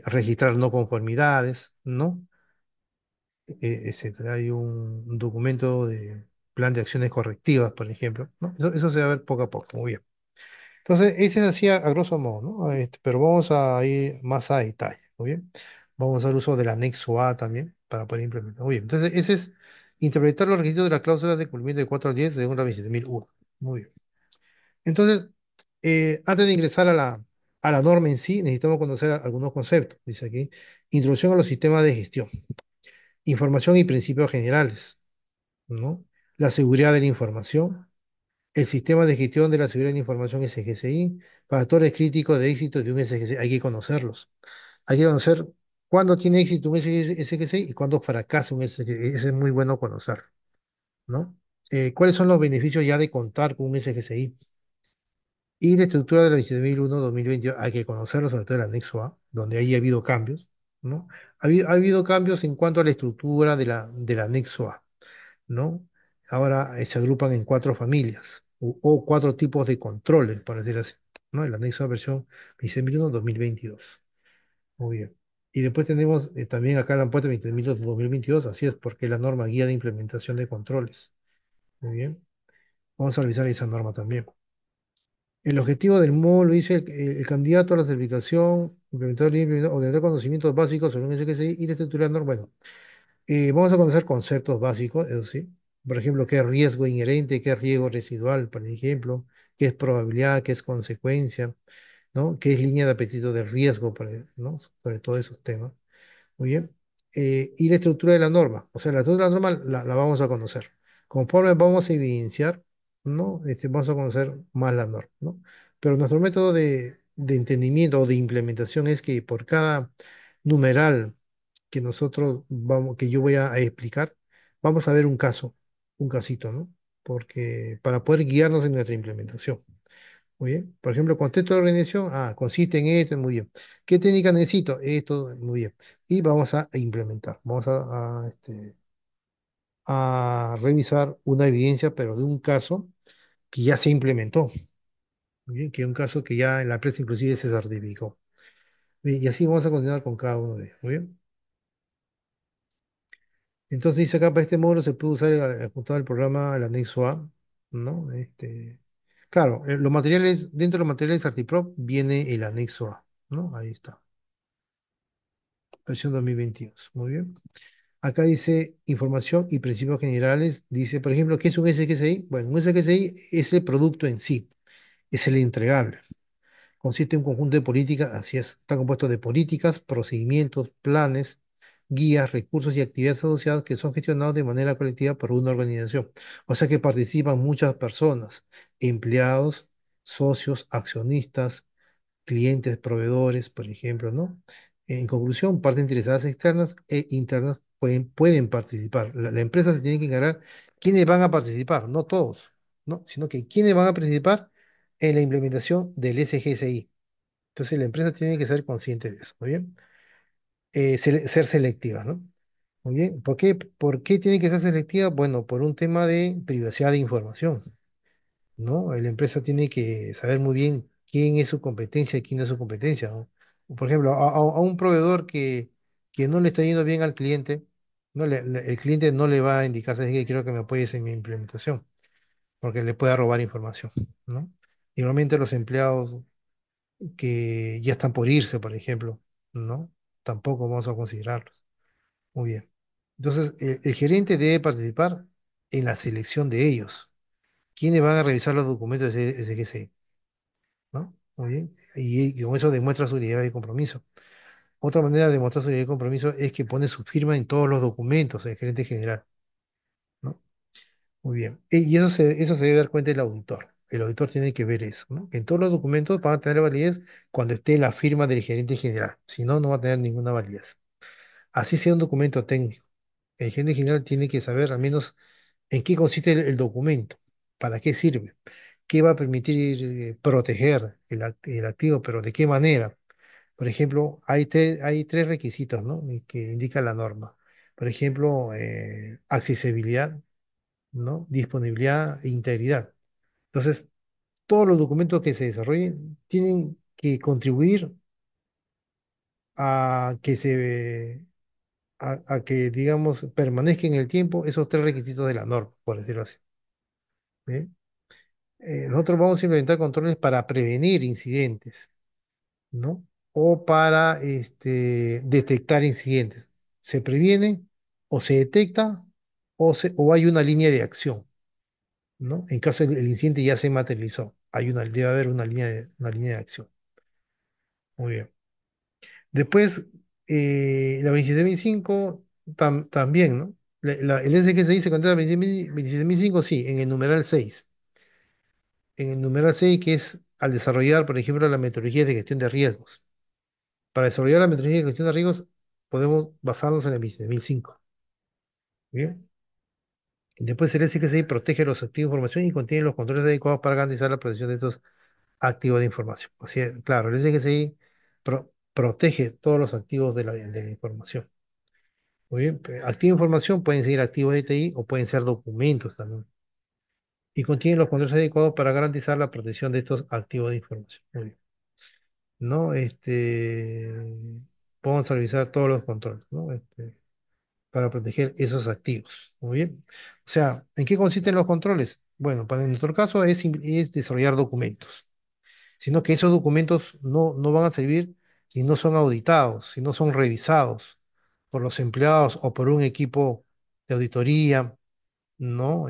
Registrar no conformidades, ¿no? Etcétera. Hay un documento de plan de acciones correctivas, por ejemplo, ¿no? Eso se va a ver poco a poco, muy bien. Entonces, ese es así a grosso modo, ¿no? Pero vamos a ir más a detalle, muy bien. Vamos a hacer uso del anexo A también para poder implementar. Muy bien, entonces ese es interpretar los requisitos de las cláusulas de cumplimiento de 4 al 10 según la 27001. Muy bien. Entonces, antes de ingresar a la norma en sí, necesitamos conocer algunos conceptos. Dice aquí, introducción a los sistemas de gestión, información y principios generales, ¿no? La seguridad de la información, el sistema de gestión de la seguridad de la información SGCI, factores críticos de éxito de un SGCI, hay que conocerlos. Hay que conocer cuándo tiene éxito un SGCI y cuándo fracasa un SGCI. Eso es muy bueno conocer, ¿no? ¿Cuáles son los beneficios ya de contar con un SGCI? Y la estructura de la 27001-2022, hay que conocerlo, sobre todo el anexo A, donde ahí ha habido cambios, ¿no? Ha habido cambios en cuanto a la estructura del anexo A, ¿no? Ahora se agrupan en cuatro familias o cuatro tipos de controles, por decir así, ¿no? El anexo A versión 27001-2022. Muy bien. Y después tenemos también acá la puerta 27001-2022, así es, porque es la norma guía de implementación de controles. Muy bien. Vamos a revisar esa norma también. El objetivo del módulo dice el candidato a la certificación, implementador libre, o tendrá conocimientos básicos sobre un SQSI y la estructura de norma. Bueno, vamos a conocer conceptos básicos, eso sí. Por ejemplo, qué es riesgo inherente, qué es riesgo residual, por ejemplo, qué es probabilidad, qué es consecuencia, ¿no? Qué es línea de apetito del riesgo, ¿no? Sobre todos esos temas. Muy bien. Y la estructura de la norma. O sea, la estructura de la norma la vamos a conocer. Conforme vamos a evidenciar, ¿no? Vamos a conocer más la norma, ¿no? Pero nuestro método de entendimiento o de implementación es que por cada numeral que nosotros vamos, que yo voy a explicar, vamos a ver un caso, un casito, ¿no? Porque para poder guiarnos en nuestra implementación. Muy bien. Por ejemplo, contexto de organización, consiste en esto, muy bien. ¿Qué técnica necesito? Esto, muy bien. Y vamos a implementar. Vamos a revisar una evidencia, pero de un caso que ya se implementó. Muy bien, que es un caso que ya en la empresa inclusive se certificó. Bien, y así vamos a continuar con cada uno de ellos. Muy bien. Entonces dice acá, para este módulo se puede usar el juntado del programa, el anexo A, ¿no? Claro, los materiales, dentro de los materiales Artiprop viene el anexo A, ¿no? Ahí está. Versión 2022. Muy bien. Acá dice información y principios generales. Dice, por ejemplo, ¿qué es un SQSI? Bueno, un SQSI es el producto en sí, es el entregable. Consiste en un conjunto de políticas, así es, está compuesto de políticas, procedimientos, planes, guías, recursos y actividades asociadas que son gestionados de manera colectiva por una organización. O sea que participan muchas personas, empleados, socios, accionistas, clientes, proveedores, por ejemplo, ¿no? En conclusión, partes interesadas externas e internas pueden participar. La empresa se tiene que encargar quiénes van a participar, no todos, ¿no? Sino que quiénes van a participar en la implementación del SGSI. Entonces, la empresa tiene que ser consciente de eso, ¿muy bien? Ser selectiva, ¿no? Muy bien. ¿Por qué tiene que ser selectiva? Bueno, por un tema de privacidad de información. ¿No? La empresa tiene que saber muy bien quién es su competencia y quién no es su competencia, ¿no? Por ejemplo, a un proveedor que no le está yendo bien al cliente, el cliente no le va a indicar, ¿sabes qué? Quiero que me apoyes en mi implementación, porque le puede robar información, ¿no? Igualmente los empleados que ya están por irse, por ejemplo, ¿no? Tampoco vamos a considerarlos. Muy bien. Entonces, el gerente debe participar en la selección de ellos. ¿Quiénes van a revisar los documentos de SGC? ¿No? Muy bien. Y con eso demuestra su liderazgo y compromiso. Otra manera de demostrar su liderazgo y compromiso es que pone su firma en todos los documentos, el gerente general, ¿no? Muy bien. Y eso se debe dar cuenta el auditor. El auditor tiene que ver eso, ¿no? Que en todos los documentos van a tener validez cuando esté la firma del gerente general. Si no, no va a tener ninguna validez. Así sea un documento técnico. El gerente general tiene que saber al menos en qué consiste el documento, para qué sirve, qué va a permitir proteger el activo, pero de qué manera. Por ejemplo, hay tres requisitos, ¿no? Que indica la norma. Por ejemplo, accesibilidad, ¿no? Disponibilidad e integridad. Entonces, todos los documentos que se desarrollen tienen que contribuir a que a que, digamos, permanezca en el tiempo esos tres requisitos de la norma, por decirlo así. ¿Sí? Nosotros vamos a implementar controles para prevenir incidentes, ¿no? O para detectar incidentes. Se previene o se detecta o hay una línea de acción, ¿no? En caso el incidente ya se materializó, debe haber una línea de acción. Muy bien. Después, la 27005 también, ¿no? El SGSI se contesta 27005, sí, en el numeral 6. En el numeral 6, que es al desarrollar, por ejemplo, la metodología de gestión de riesgos. Para desarrollar la metodología de gestión de riesgos, podemos basarnos en el 27005. Bien. Después el SGSI protege los activos de información y contiene los controles adecuados para garantizar la protección de estos. activo de información. Así es, claro, el SGCI protege todos los activos de la información. Muy bien, activo de información pueden ser activos de TI o pueden ser documentos también. Y contienen los controles adecuados para garantizar la protección de estos activos de información. Muy bien. ¿No? Vamos a revisar todos los controles, ¿no? Para proteger esos activos. Muy bien. O sea, ¿en qué consisten los controles? Bueno, para en nuestro caso es desarrollar documentos, sino que esos documentos no van a servir si no son auditados, si no son revisados por los empleados o por un equipo de auditoría, ¿no?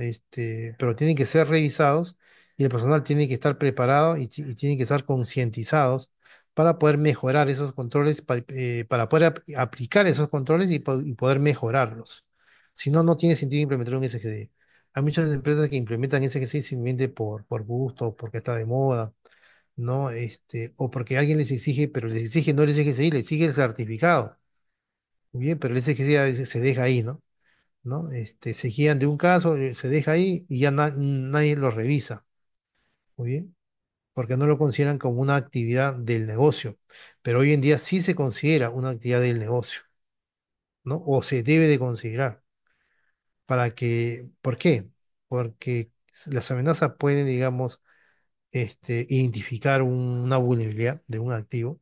Pero tienen que ser revisados y el personal tiene que estar preparado y tiene que estar concientizados para poder mejorar esos controles, para poder aplicar esos controles y poder mejorarlos. Si no, no tiene sentido implementar un SGD. Hay muchas empresas que implementan SGD simplemente por gusto, porque está de moda, ¿no? O porque alguien les exige, pero les exige no el SGCI, les exige el certificado. Muy bien, pero el SGCI a veces se deja ahí, ¿no? Se guían de un caso, se deja ahí y ya nadie lo revisa, muy bien, porque no lo consideran como una actividad del negocio, pero hoy en día sí se considera una actividad del negocio, ¿no? O se debe de considerar, ¿por qué? Porque las amenazas pueden, digamos, identificar una vulnerabilidad de un activo,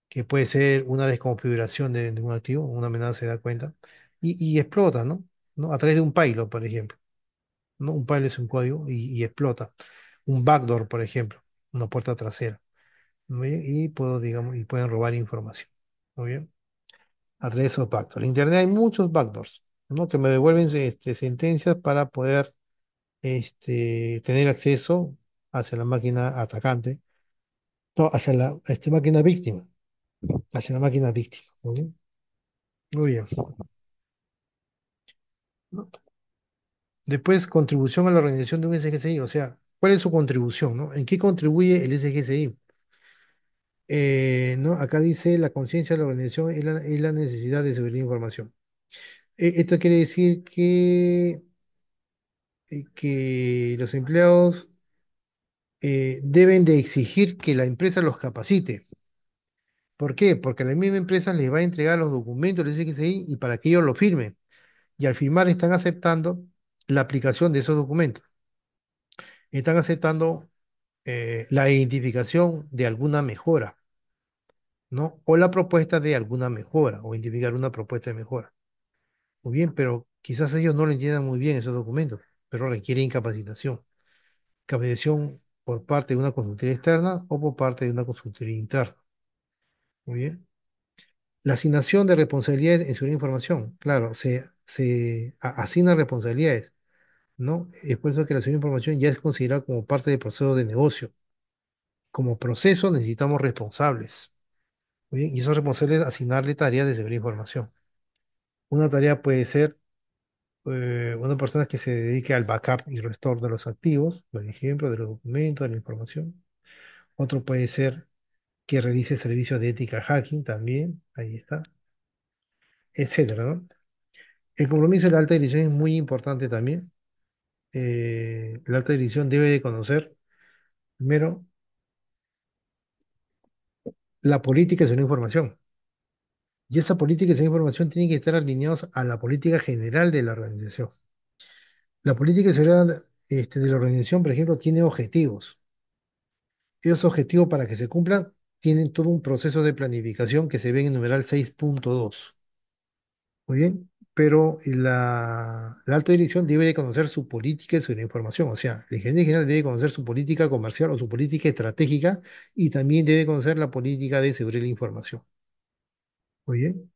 que puede ser una desconfiguración de un activo, una amenaza se da cuenta, y explota, ¿no? ¿No? A través de un payload, por ejemplo. ¿No? Un file es un código y explota. Un backdoor, por ejemplo, una puerta trasera. Muy bien, y digamos, y pueden robar información. Muy bien. A través de esos backdoors. En Internet hay muchos backdoors, ¿no? Que me devuelven sentencias para poder tener acceso hacia la máquina atacante, no, hacia la máquina víctima, hacia la máquina víctima. Muy bien. Muy bien. ¿No? Después, contribución a la organización de un SGCI, o sea, ¿cuál es su contribución, no? ¿En qué contribuye el SGCI? ¿No? Acá dice la conciencia de la organización es la necesidad de seguridad de información. Esto quiere decir que los empleados deben de exigir que la empresa los capacite. ¿Por qué? Porque la misma empresa les va a entregar los documentos del SXI y para que ellos lo firmen. Y al firmar están aceptando la aplicación de esos documentos. Están aceptando la identificación de alguna mejora, ¿no? O la propuesta de alguna mejora, o identificar una propuesta de mejora. Muy bien, pero quizás ellos no lo entiendan muy bien esos documentos, pero requieren capacitación. Capacitación por parte de una consultoría externa o por parte de una consultoría interna. Muy bien. La asignación de responsabilidades en seguridad de información. Claro, se asignan responsabilidades, ¿no? Es por eso que la seguridad de información ya es considerada como parte del proceso de negocio. Como proceso necesitamos responsables. Muy bien, y esos responsables asignarle tareas de seguridad de información. Una tarea puede ser una persona que se dedique al backup y restore de los activos, por ejemplo, de los documentos, de la información. Otro puede ser que realice servicios de ética hacking también, ahí está, etcétera, ¿no? El compromiso de la alta dirección es muy importante también. La alta dirección debe de conocer, primero, la política de la información. Y esa política de la información tiene que estar alineados a la política general de la organización. La política de seguridad de la organización, por ejemplo, tiene objetivos. Esos objetivos para que se cumplan tienen todo un proceso de planificación que se ve en el numeral 6.2. Muy bien, pero la alta dirección debe de conocer su política sobre la información. O sea, el gerente general debe conocer su política comercial o su política estratégica y también debe conocer la política de seguridad de la información. Muy bien.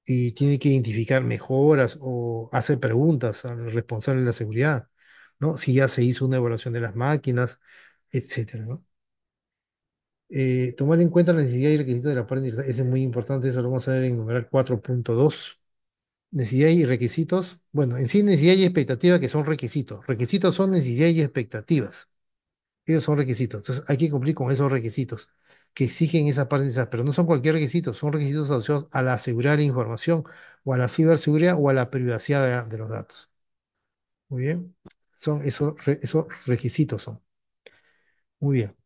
Y tiene que identificar mejoras o hacer preguntas al responsable de la seguridad, ¿no? Si ya se hizo una evaluación de las máquinas, etcétera, ¿no? Tomar en cuenta la necesidad y requisitos de la parte ese es muy importante, eso lo vamos a ver en numeral 4.2. Necesidad y requisitos, bueno, en sí necesidad y expectativa que son requisitos. Requisitos son necesidad y expectativas. Esos son requisitos. Entonces hay que cumplir con esos requisitos que exigen esa parte, pero no son cualquier requisito, son requisitos asociados a la seguridad de la información o a la ciberseguridad o a la privacidad de los datos. Muy bien. Son esos requisitos son. Muy bien.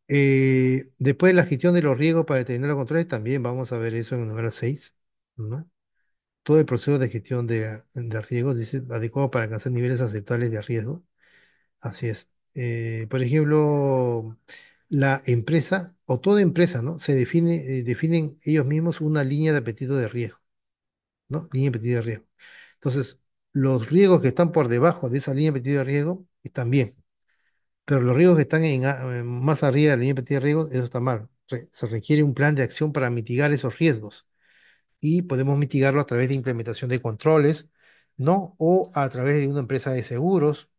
Después de la gestión de los riesgos para determinar los controles, también vamos a ver eso en el número 6, ¿no? Todo el proceso de gestión de riesgos dice adecuado para alcanzar niveles aceptables de riesgo. Así es. Por ejemplo, la empresa o toda empresa, ¿no? Definen ellos mismos una línea de apetito de riesgo, ¿no? Línea de apetito de riesgo. Entonces, los riesgos que están por debajo de esa línea de apetito de riesgo están bien, pero los riesgos que están más arriba de la línea de apetito de riesgo, eso está mal. Se requiere un plan de acción para mitigar esos riesgos y podemos mitigarlo a través de implementación de controles, ¿no? O a través de una empresa de seguros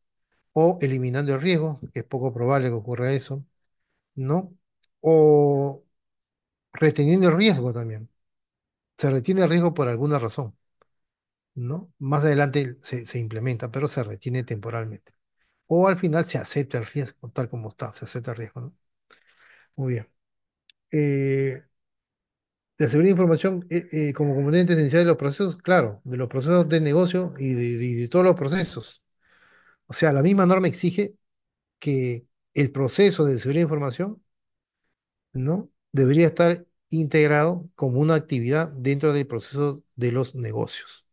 o eliminando el riesgo, que es poco probable que ocurra eso, ¿no? O reteniendo el riesgo también. Se retiene el riesgo por alguna razón, ¿no? Más adelante se implementa, pero se retiene temporalmente. O al final se acepta el riesgo, tal como está, se acepta el riesgo, ¿no? Muy bien. Eh, la seguridad de información como componente esencial de los procesos, claro, de los procesos de negocio y de todos los procesos. O sea, la misma norma exige que el proceso de seguridad de información, ¿no? Debería estar integrado como una actividad dentro del proceso de los negocios.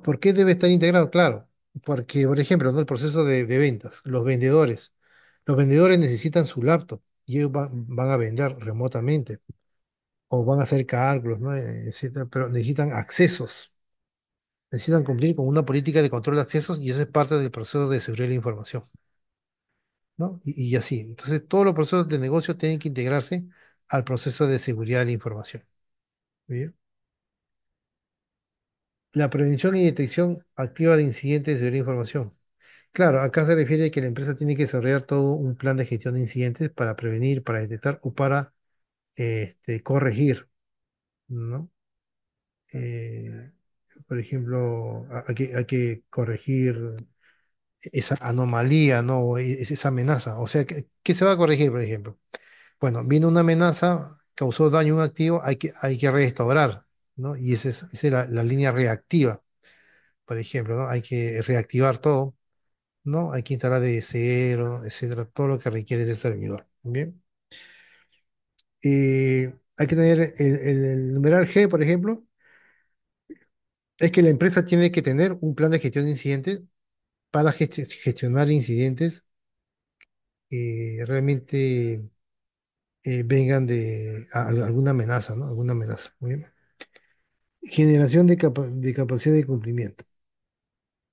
¿Por qué debe estar integrado? Claro, porque, por ejemplo, ¿no? El proceso de ventas, los vendedores necesitan su laptop y ellos van a vender remotamente o van a hacer cálculos, ¿no? Etcétera, pero necesitan accesos, necesitan cumplir con una política de control de accesos y eso es parte del proceso de seguridad de la información, ¿no? Y así. Entonces, todos los procesos de negocio tienen que integrarse al proceso de seguridad de la información. Muy bien. La prevención y detección activa de incidentes de seguridad de información. Claro, acá se refiere a que la empresa tiene que desarrollar todo un plan de gestión de incidentes para prevenir, para detectar o para corregir, ¿no? Eh, por ejemplo, hay que corregir esa anomalía, ¿no? O esa amenaza. O sea, ¿qué se va a corregir, por ejemplo? Bueno, viene una amenaza, causó daño a un activo, hay que restaurar, ¿no? Y esa es la línea reactiva, por ejemplo, ¿no? Hay que reactivar todo, ¿no? Hay que instalar de cero, etcétera, todo lo que requiere ese servidor. Bien. Hay que tener el numeral G, por ejemplo, es que la empresa tiene que tener un plan de gestión de incidentes para gestionar incidentes que realmente vengan de alguna amenaza, ¿no? Alguna amenaza. Muy bien. Generación de capacidad de cumplimiento,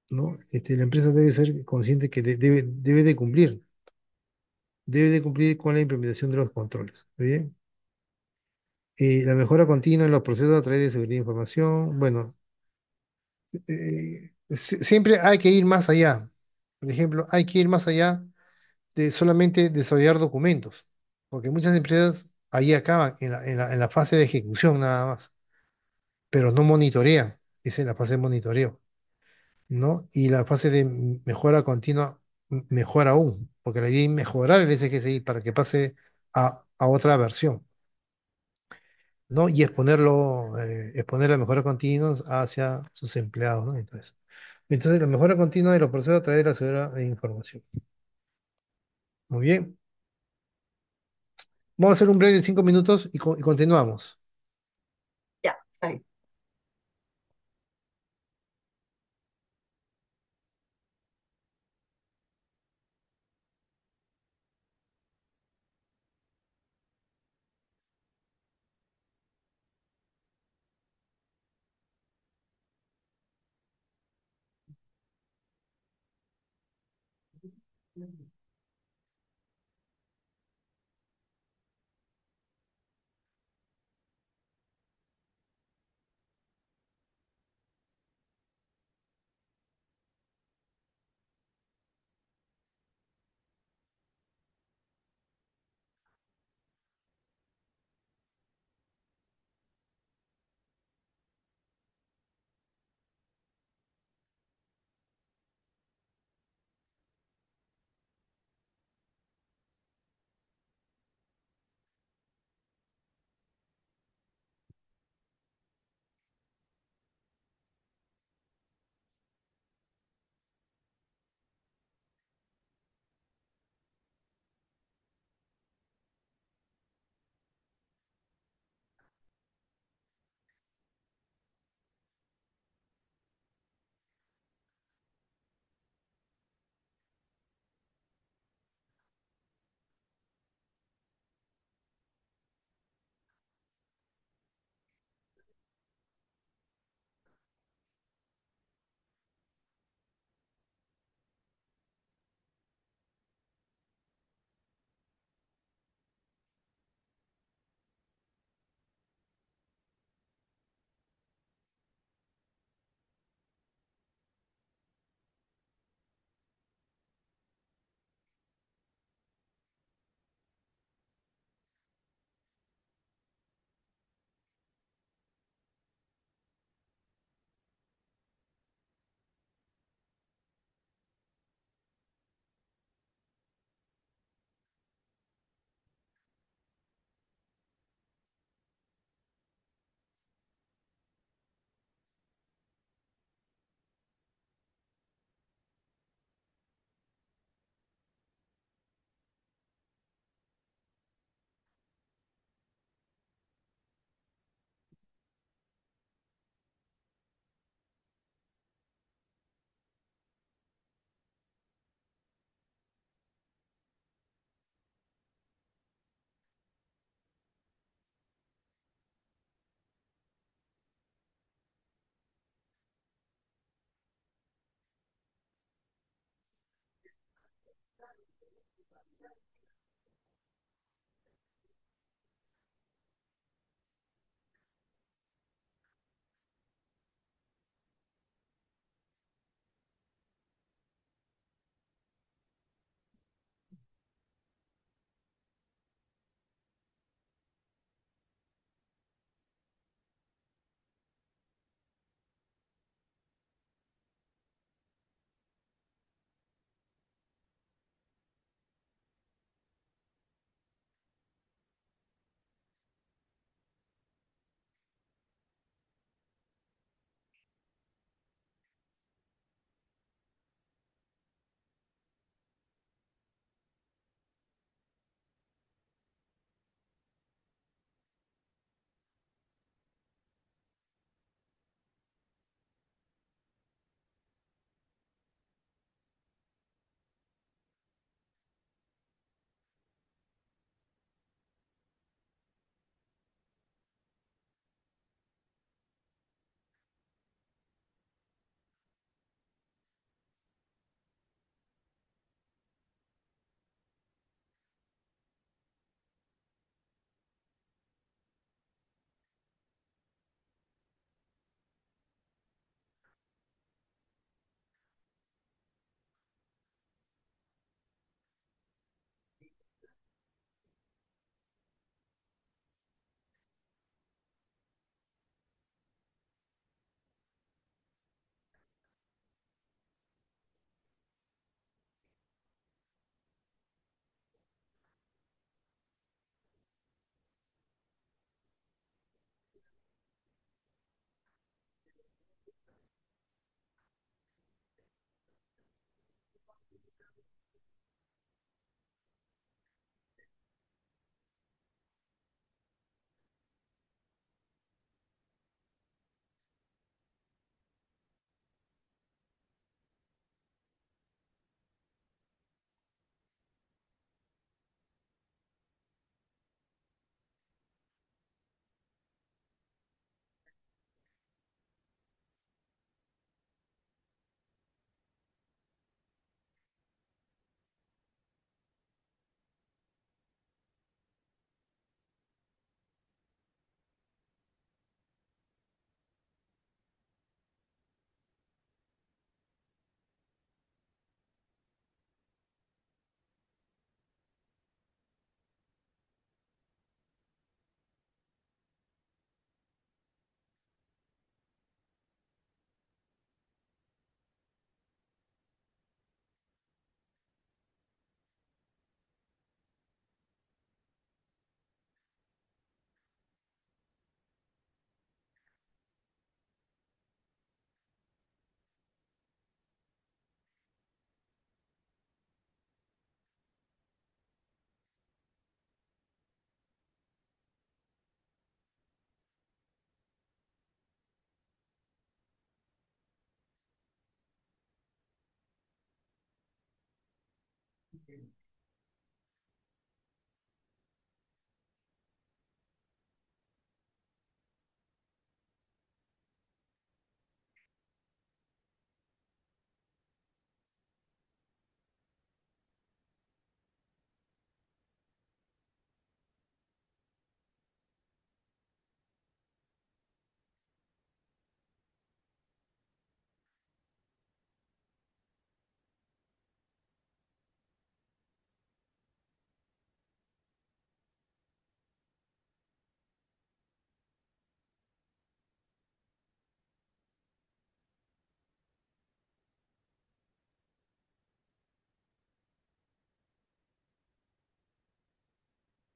¿no? La empresa debe ser consciente que debe de cumplir con la implementación de los controles. Muy bien. La mejora continua en los procesos a través de seguridad de información. Bueno, siempre hay que ir más allá. Por ejemplo, hay que ir más allá de solamente desarrollar documentos, porque muchas empresas ahí acaban en la fase de ejecución nada más, pero no monitorean. Esa es la fase de monitoreo, ¿no? Y la fase de mejora continua, mejor aún, porque la idea es mejorar el SGSI para que pase a otra versión, ¿no? Y exponer la mejora continua hacia sus empleados, ¿no? Entonces, la mejora continua de los procesos a través de la seguridad de información. Muy bien. Vamos a hacer un break de 5 minutos y continuamos. Ya, está bien.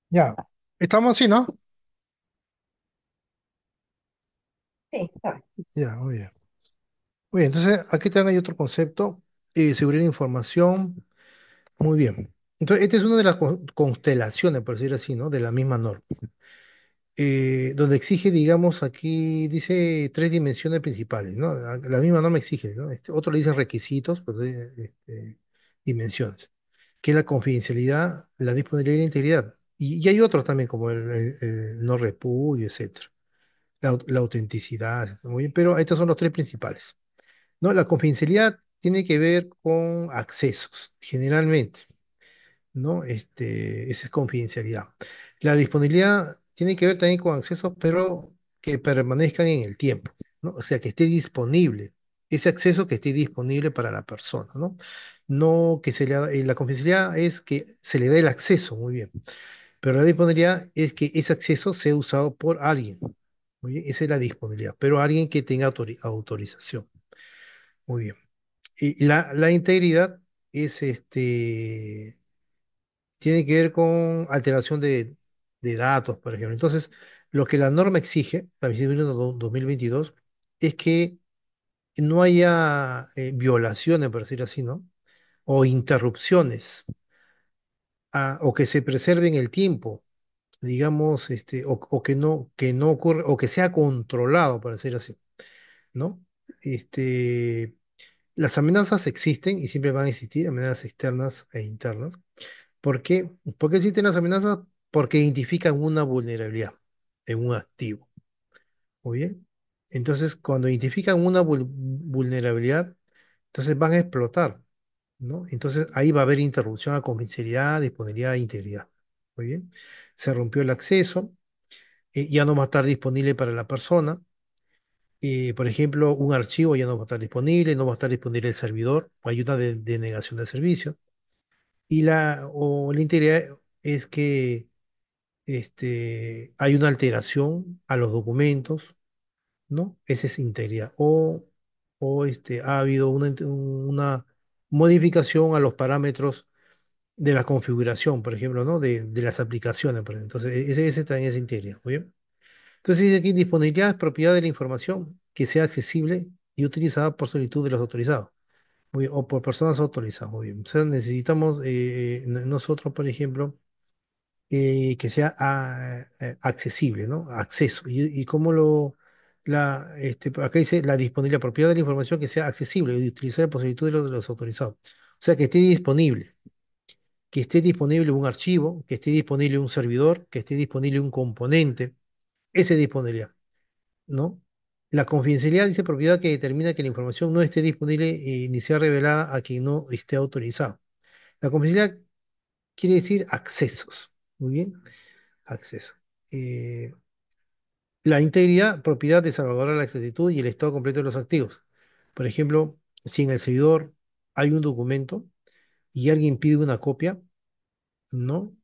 Ya, estamos así, ¿no? Sí, está Ya, muy bien. Muy bien, entonces aquí también hay otro concepto, seguridad de información. Muy bien. Entonces, esta es una de las constelaciones, por decir así, ¿no? De la misma norma. Donde exige, digamos, aquí dice tres dimensiones principales, ¿no? La misma norma exige, ¿no? Otro le dicen requisitos, pero dimensiones, que es la confidencialidad, la disponibilidad y la integridad. Y hay otros también, como el no repudio, etcétera. La autenticidad, muy bien, pero estos son los tres principales, ¿no? La confidencialidad tiene que ver con accesos, generalmente. ¿No? Esa es confidencialidad. La disponibilidad tiene que ver también con accesos, pero que permanezcan en el tiempo, ¿no? O sea, que esté disponible, ese acceso que esté disponible para la persona, ¿no? No que la confidencialidad es que se le dé el acceso, muy bien, pero la disponibilidad es que ese acceso sea usado por alguien, muy bien, esa es la disponibilidad, pero alguien que tenga autorización, muy bien. Y la integridad es tiene que ver con alteración de datos, por ejemplo. Entonces, lo que la norma exige, la 2022, es que no haya violaciones, por decir así, ¿no? O interrupciones, o que se preserve en el tiempo, digamos, o que no ocurra, o que sea controlado, por decir así, ¿no? Este, las amenazas existen y siempre van a existir, amenazas externas e internas. ¿Por qué? ¿Por qué existen las amenazas? Porque identifican una vulnerabilidad en un activo. Muy bien. Entonces, cuando identifican una vulnerabilidad, entonces van a explotar, ¿no? Entonces ahí va a haber interrupción a confidencialidad, disponibilidad e integridad. Muy bien. Se rompió el acceso, ya no va a estar disponible para la persona. Por ejemplo, un archivo ya no va a estar disponible, no va a estar disponible el servidor, hay una denegación de servicio. O la integridad es que hay una alteración a los documentos, ¿no? Esa es integridad. O ha habido una modificación a los parámetros de la configuración, por ejemplo, ¿no? De las aplicaciones, por ejemplo. Entonces, ese también es integridad, ¿muy bien? Entonces dice aquí, disponibilidad es propiedad de la información que sea accesible y utilizada por solicitud de los autorizados. Muy bien, o por personas autorizadas, muy bien. O sea, necesitamos nosotros, por ejemplo, que sea accesible, ¿no? Acceso. Y cómo acá dice la disponibilidad, propiedad de la información que sea accesible y utilizar por solicitud de los autorizados. O sea, que esté disponible un archivo, que esté disponible un servidor, que esté disponible un componente. Esa es disponibilidad, ¿no? La confidencialidad dice propiedad que determina que la información no esté disponible ni sea revelada a quien no esté autorizado. La confidencialidad quiere decir accesos. Muy bien, acceso. Eh, La integridad, propiedad de salvaguardar la exactitud y el estado completo de los activos. Por ejemplo, si en el servidor hay un documento y alguien pide una copia, ¿no?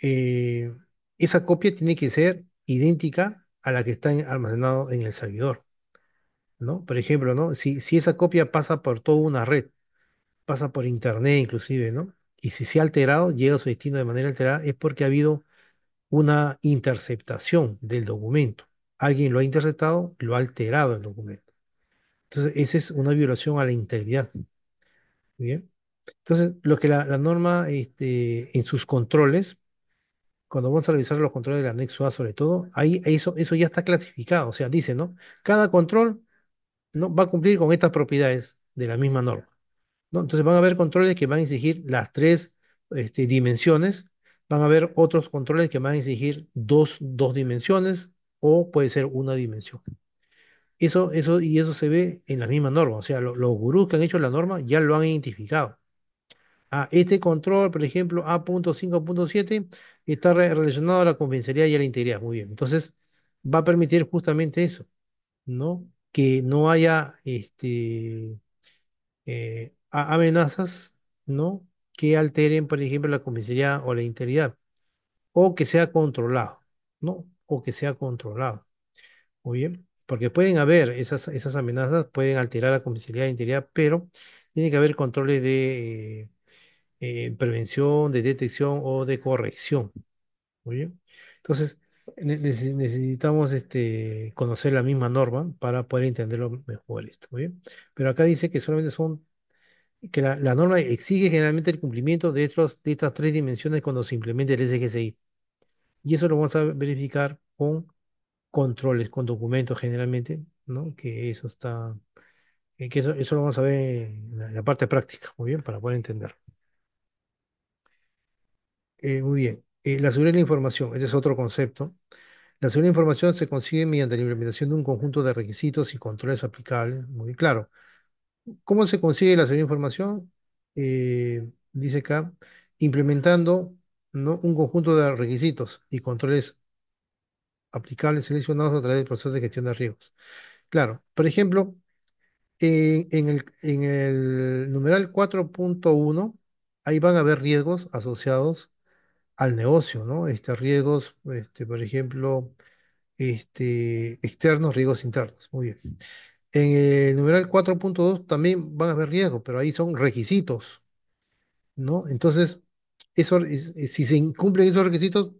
Eh, Esa copia tiene que ser idéntica a la que está almacenado en el servidor, ¿no? Por ejemplo, ¿no? Si esa copia pasa por toda una red, pasa por internet inclusive, ¿no? Y si se ha alterado, llega a su destino de manera alterada, es porque ha habido una interceptación del documento. Alguien lo ha interceptado, lo ha alterado el documento. Entonces, esa es una violación a la integridad. ¿Bien? Entonces, lo que la norma en sus controles, cuando vamos a revisar los controles del anexo A sobre todo, ahí eso ya está clasificado. O sea, dice, ¿no? Cada control, ¿no? Va a cumplir con estas propiedades de la misma norma, ¿no? Entonces van a haber controles que van a exigir las tres dimensiones, van a haber otros controles que van a exigir dos dimensiones o puede ser una dimensión. Y eso se ve en la misma norma. O sea, los gurús que han hecho la norma ya lo han identificado. Ah, este control, por ejemplo, A.5.7, está relacionado a la confidencialidad y a la integridad. Muy bien. Entonces, va a permitir justamente eso, ¿no? Que no haya amenazas, ¿no? Que alteren, por ejemplo, la confidencialidad o la integridad, o que sea controlado, ¿no? O que sea controlado. Muy bien, porque pueden haber esas amenazas, pueden alterar la confidencialidad e integridad, pero tiene que haber controles de prevención, de detección o de corrección. Muy bien. Entonces, necesitamos conocer la misma norma para poder entenderlo mejor esto. Muy bien. Pero acá dice que solamente son, que la norma exige generalmente el cumplimiento de estas tres dimensiones cuando se implemente el SGCI. Y eso lo vamos a verificar con controles, con documentos generalmente, ¿no? Que eso está, que eso lo vamos a ver en la parte práctica, muy bien, para poder entender. Muy bien. La seguridad de la información, ese es otro concepto. La seguridad de la información se consigue mediante la implementación de un conjunto de requisitos y controles aplicables. Muy claro. ¿Cómo se consigue la seguridad de la información? Dice acá, implementando, ¿no? Un conjunto de requisitos y controles aplicables seleccionados a través del proceso de gestión de riesgos. Claro, por ejemplo, en el numeral 4.1, ahí van a haber riesgos asociados al negocio, ¿no? Riesgos, por ejemplo, externos, riesgos internos. Muy bien. En el numeral 4.2 también van a haber riesgos, pero ahí son requisitos, ¿no? Entonces, si se incumplen esos requisitos,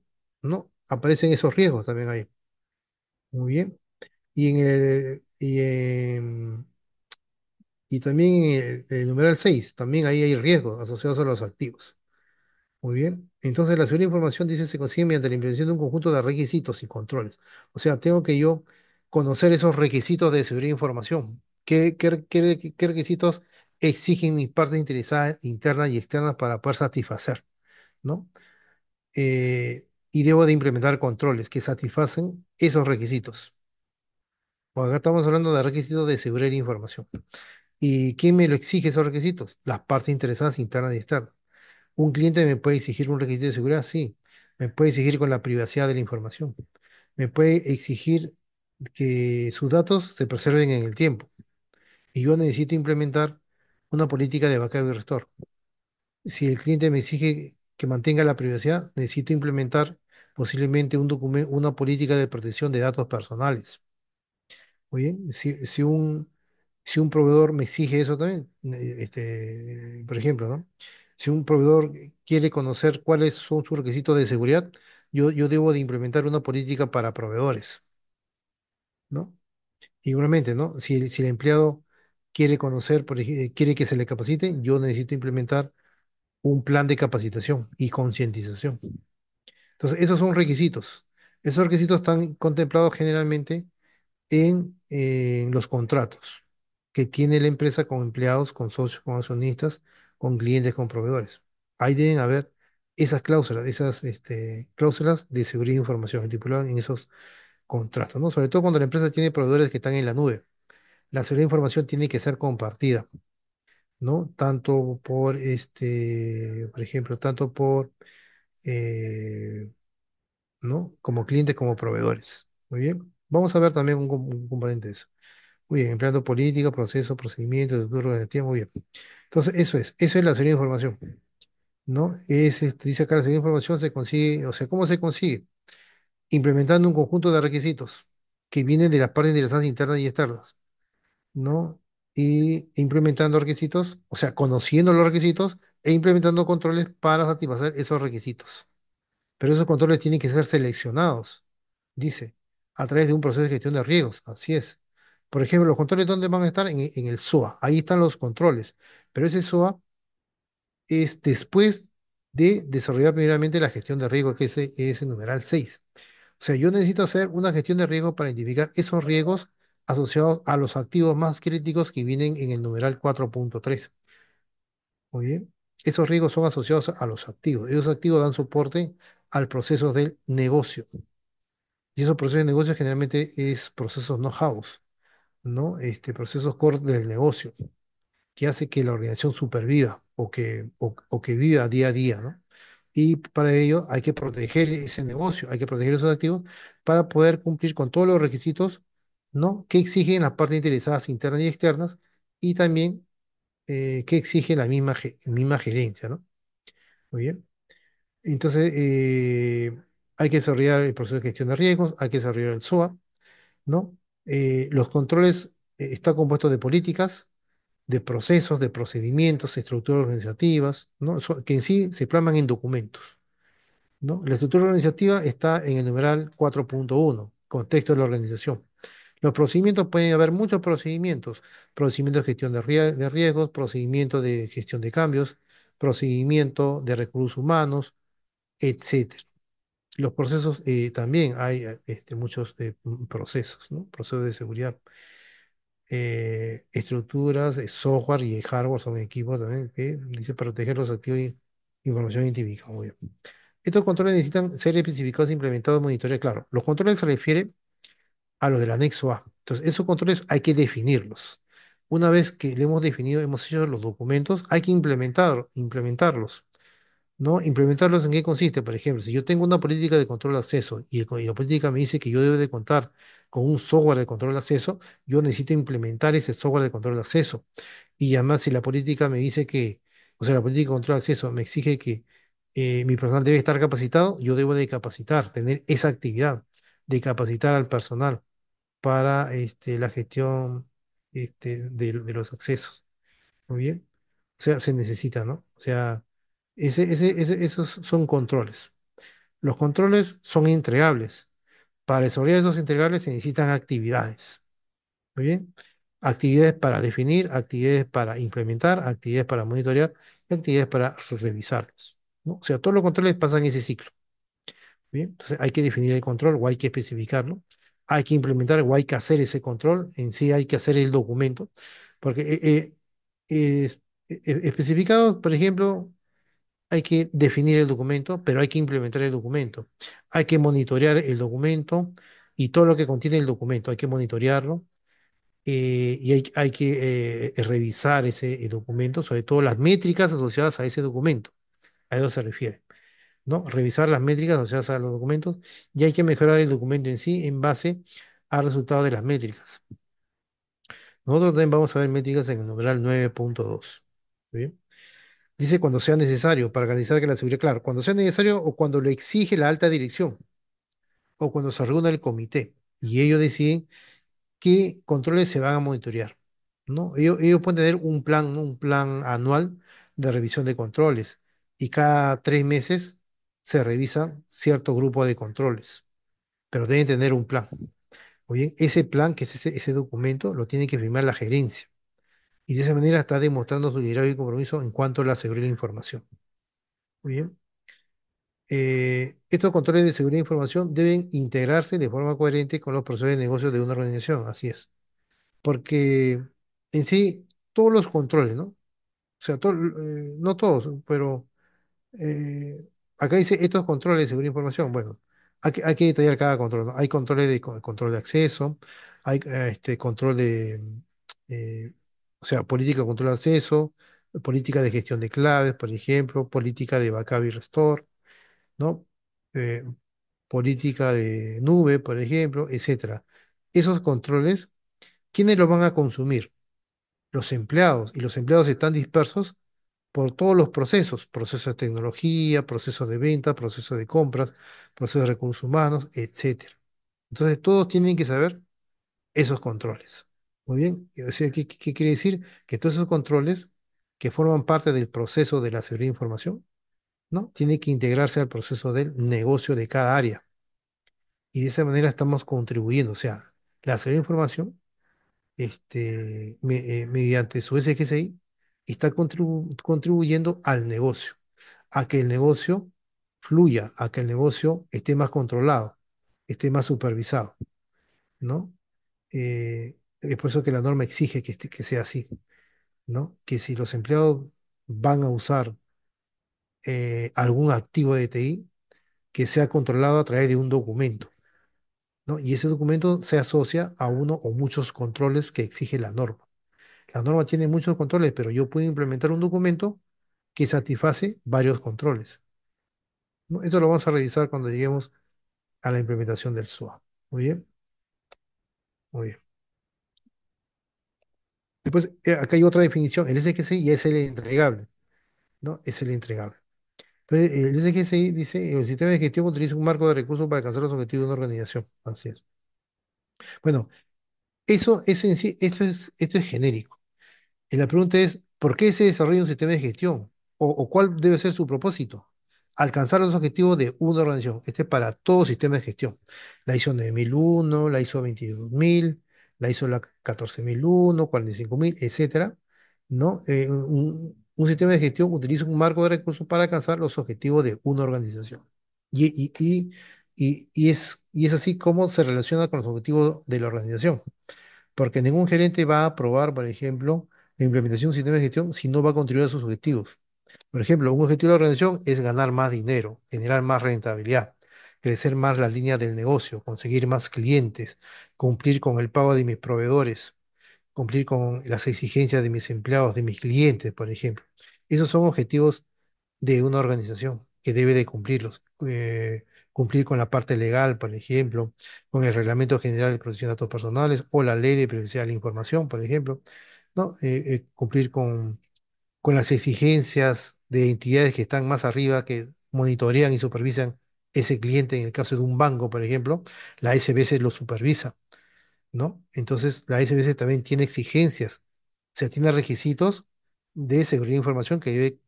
¿no? Aparecen esos riesgos también ahí. Muy bien. Y también en el numeral 6 también ahí hay riesgos asociados a los activos. Muy bien. Entonces, la seguridad de información dice se consigue mediante la implementación de un conjunto de requisitos y controles. O sea, tengo que yo conocer esos requisitos de seguridad de información. ¿Qué requisitos exigen mis partes interesadas, internas y externas para poder satisfacer, ¿no? Y debo de implementar controles que satisfacen esos requisitos. Bueno, acá estamos hablando de requisitos de seguridad de información. ¿Y quién me lo exige esos requisitos? Las partes interesadas internas y externas. ¿Un cliente me puede exigir un requisito de seguridad? Sí. Me puede exigir con la privacidad de la información. Me puede exigir que sus datos se preserven en el tiempo. Y yo necesito implementar una política de backup y restore. Si el cliente me exige que mantenga la privacidad, necesito implementar posiblemente una política de protección de datos personales. Muy bien. Si un proveedor me exige eso también, por ejemplo, ¿no? Si un proveedor quiere conocer cuáles son sus requisitos de seguridad, yo debo de implementar una política para proveedores, ¿no? Igualmente, ¿no? Si el empleado quiere conocer, quiere que se le capacite, yo necesito implementar un plan de capacitación y concientización. Entonces, esos son requisitos. Esos requisitos están contemplados generalmente en los contratos que tiene la empresa con empleados, con socios, con accionistas, con clientes, con proveedores. Ahí deben haber esas cláusulas de seguridad de información estipuladas en esos contratos, ¿no? Sobre todo cuando la empresa tiene proveedores que están en la nube. La seguridad de información tiene que ser compartida, ¿no? Tanto por ejemplo, tanto por, eh, ¿no? Como clientes como proveedores. Muy bien. Vamos a ver también un componente de eso. Muy bien, empleando política, procesos, procedimientos, estructura organizativa, muy bien. Entonces, eso es la seguridad de información, ¿no? Dice acá, la seguridad de información se consigue, o sea, ¿cómo se consigue? Implementando un conjunto de requisitos que vienen de las partes interesadas internas y externas, ¿no? Y implementando requisitos, o sea, conociendo los requisitos e implementando controles para satisfacer esos requisitos. Pero esos controles tienen que ser seleccionados, dice, a través de un proceso de gestión de riesgos. Así es. Por ejemplo, los controles, ¿dónde van a estar? En el SOA. Ahí están los controles. Pero ese SOA es después de desarrollar primeramente la gestión de riesgo, que es el numeral 6. O sea, yo necesito hacer una gestión de riesgo para identificar esos riesgos asociados a los activos más críticos que vienen en el numeral 4.3. Muy bien. Esos riesgos son asociados a los activos. Esos activos dan soporte al proceso del negocio. Y esos procesos de negocio generalmente es procesos know-hows, ¿no? Procesos core del negocio, que hace que la organización superviva o que viva día a día, ¿no? Y para ello hay que proteger ese negocio, hay que proteger esos activos para poder cumplir con todos los requisitos, ¿no? Que exigen las partes interesadas internas y externas y también que exige la misma gerencia, ¿no? Muy bien. Entonces, hay que desarrollar el proceso de gestión de riesgos, hay que desarrollar el SOA, ¿no? Los controles están compuestos de políticas, de procesos, de procedimientos, estructuras organizativas, ¿no? Que en sí se plasman en documentos, ¿no? La estructura organizativa está en el numeral 4.1, contexto de la organización. Los procedimientos pueden haber muchos procedimientos, procedimientos de gestión de riesgos, procedimiento de gestión de cambios, procedimiento de recursos humanos, etcétera. Los procesos también hay muchos procesos, ¿no? Procesos de seguridad, estructuras, software y hardware son equipos también que dice proteger los activos y información identificada. Muy bien. Estos controles necesitan ser especificados, implementados, monitoreados. Claro, los controles se refieren a los del anexo A. Entonces, esos controles hay que definirlos. Una vez que le hemos definido, hemos hecho los documentos, hay que implementarlos. ¿No? ¿Implementarlos en qué consiste? Por ejemplo, si yo tengo una política de control de acceso y la política me dice que yo debo de contar con un software de control de acceso, yo necesito implementar ese software de control de acceso. Y además, si la política me dice que, o sea, la política de control de acceso me exige que mi personal debe estar capacitado, yo debo de capacitar, tener esa actividad de capacitar al personal para la gestión de los accesos. Muy bien. O sea, se necesita, ¿no? O sea, esos son controles. Los controles son entregables. Para desarrollar esos entregables se necesitan actividades. Muy bien. Actividades para definir, actividades para implementar, actividades para monitorear y actividades para revisarlos, ¿no? O sea, todos los controles pasan ese ciclo. Bien, entonces hay que definir el control o hay que especificarlo, hay que implementar o hay que hacer ese control, en sí hay que hacer el documento, porque es- especificado, por ejemplo, hay que definir el documento, pero hay que implementar el documento, hay que monitorear el documento y todo lo que contiene el documento, hay que monitorearlo y hay que revisar ese documento, sobre todo las métricas asociadas a ese documento, a eso se refiere. ¿No? Revisar las métricas asociadas a los documentos y hay que mejorar el documento en sí en base al resultado de las métricas. Nosotros también vamos a ver métricas en el numeral 9.2. ¿Bien? Dice cuando sea necesario para garantizar que la seguridad, claro, cuando sea necesario o cuando lo exige la alta dirección o cuando se reúna el comité y ellos deciden qué controles se van a monitorear, ¿no? Ellos pueden tener un plan, ¿no? Un plan anual de revisión de controles y cada 3 meses se revisan cierto grupo de controles, pero deben tener un plan. Muy bien, ese plan, que es ese documento, lo tiene que firmar la gerencia y de esa manera está demostrando su liderazgo y compromiso en cuanto a la seguridad de la información. Muy bien. Estos controles de seguridad de información deben integrarse de forma coherente con los procesos de negocio de una organización, así es. Porque en sí, todos los controles, ¿no? O sea, no todos, pero acá dice estos controles de seguridad de información. Bueno, hay que detallar cada control, ¿no? Hay controles de control de acceso, hay control eh, o sea, política de control de acceso, política de gestión de claves, por ejemplo, política de backup y restore, ¿no? Eh, política de nube, por ejemplo, etcétera. Esos controles, ¿quiénes los van a consumir? Los empleados, y los empleados están dispersos por todos los procesos, procesos de tecnología, procesos de venta, procesos de compras, procesos de recursos humanos, etcétera. Entonces, todos tienen que saber esos controles. Muy bien. O sea, ¿qué quiere decir? Que todos esos controles que forman parte del proceso de la seguridad de información, ¿no? Tienen que integrarse al proceso del negocio de cada área. Y de esa manera estamos contribuyendo. O sea, la seguridad de información mediante su SGCI, está contribuyendo al negocio, a que el negocio fluya, a que el negocio esté más controlado, esté más supervisado, ¿no? Es por eso que la norma exige que sea así, ¿no? Que si los empleados van a usar algún activo de TI que sea controlado a través de un documento, ¿no? Y ese documento se asocia a uno o muchos controles que exige la norma. La norma tiene muchos controles, pero yo puedo implementar un documento que satisface varios controles, ¿no? Esto lo vamos a revisar cuando lleguemos a la implementación del SOA. Muy bien, muy bien. Después, acá hay otra definición. El SGCI ya es el entregable, ¿no? Es el entregable. Entonces, el SGCI dice, el sistema de gestión utiliza un marco de recursos para alcanzar los objetivos de una organización. Así es. Bueno, eso en sí, esto es genérico. Y la pregunta es, ¿por qué se desarrolla un sistema de gestión? O cuál debe ser su propósito? Alcanzar los objetivos de una organización. Este es para todo sistema de gestión. La ISO 9001, la ISO 22000, la ISO 14001, 45000, etcétera, ¿no? Un sistema de gestión utiliza un marco de recursos para alcanzar los objetivos de una organización. Y, y, y, y es así como se relaciona con los objetivos de la organización. Porque ningún gerente va a aprobar, por ejemplo, la implementación de un sistema de gestión si no va a contribuir a sus objetivos. Por ejemplo, un objetivo de la organización es ganar más dinero, generar más rentabilidad, crecer más la línea del negocio, conseguir más clientes, cumplir con el pago de mis proveedores, cumplir con las exigencias de mis empleados, de mis clientes, por ejemplo. Esos son objetivos de una organización que debe de cumplirlos. Cumplir con la parte legal, por ejemplo, con el Reglamento General de Protección de Datos Personales o la Ley de Privacidad de la Información, por ejemplo, ¿no? Cumplir con las exigencias de entidades que están más arriba, que monitorean y supervisan ese cliente. En el caso de un banco, por ejemplo, la SBS lo supervisa, ¿no? Entonces, la SBS también tiene exigencias, o sea, tiene requisitos de seguridad de información que debe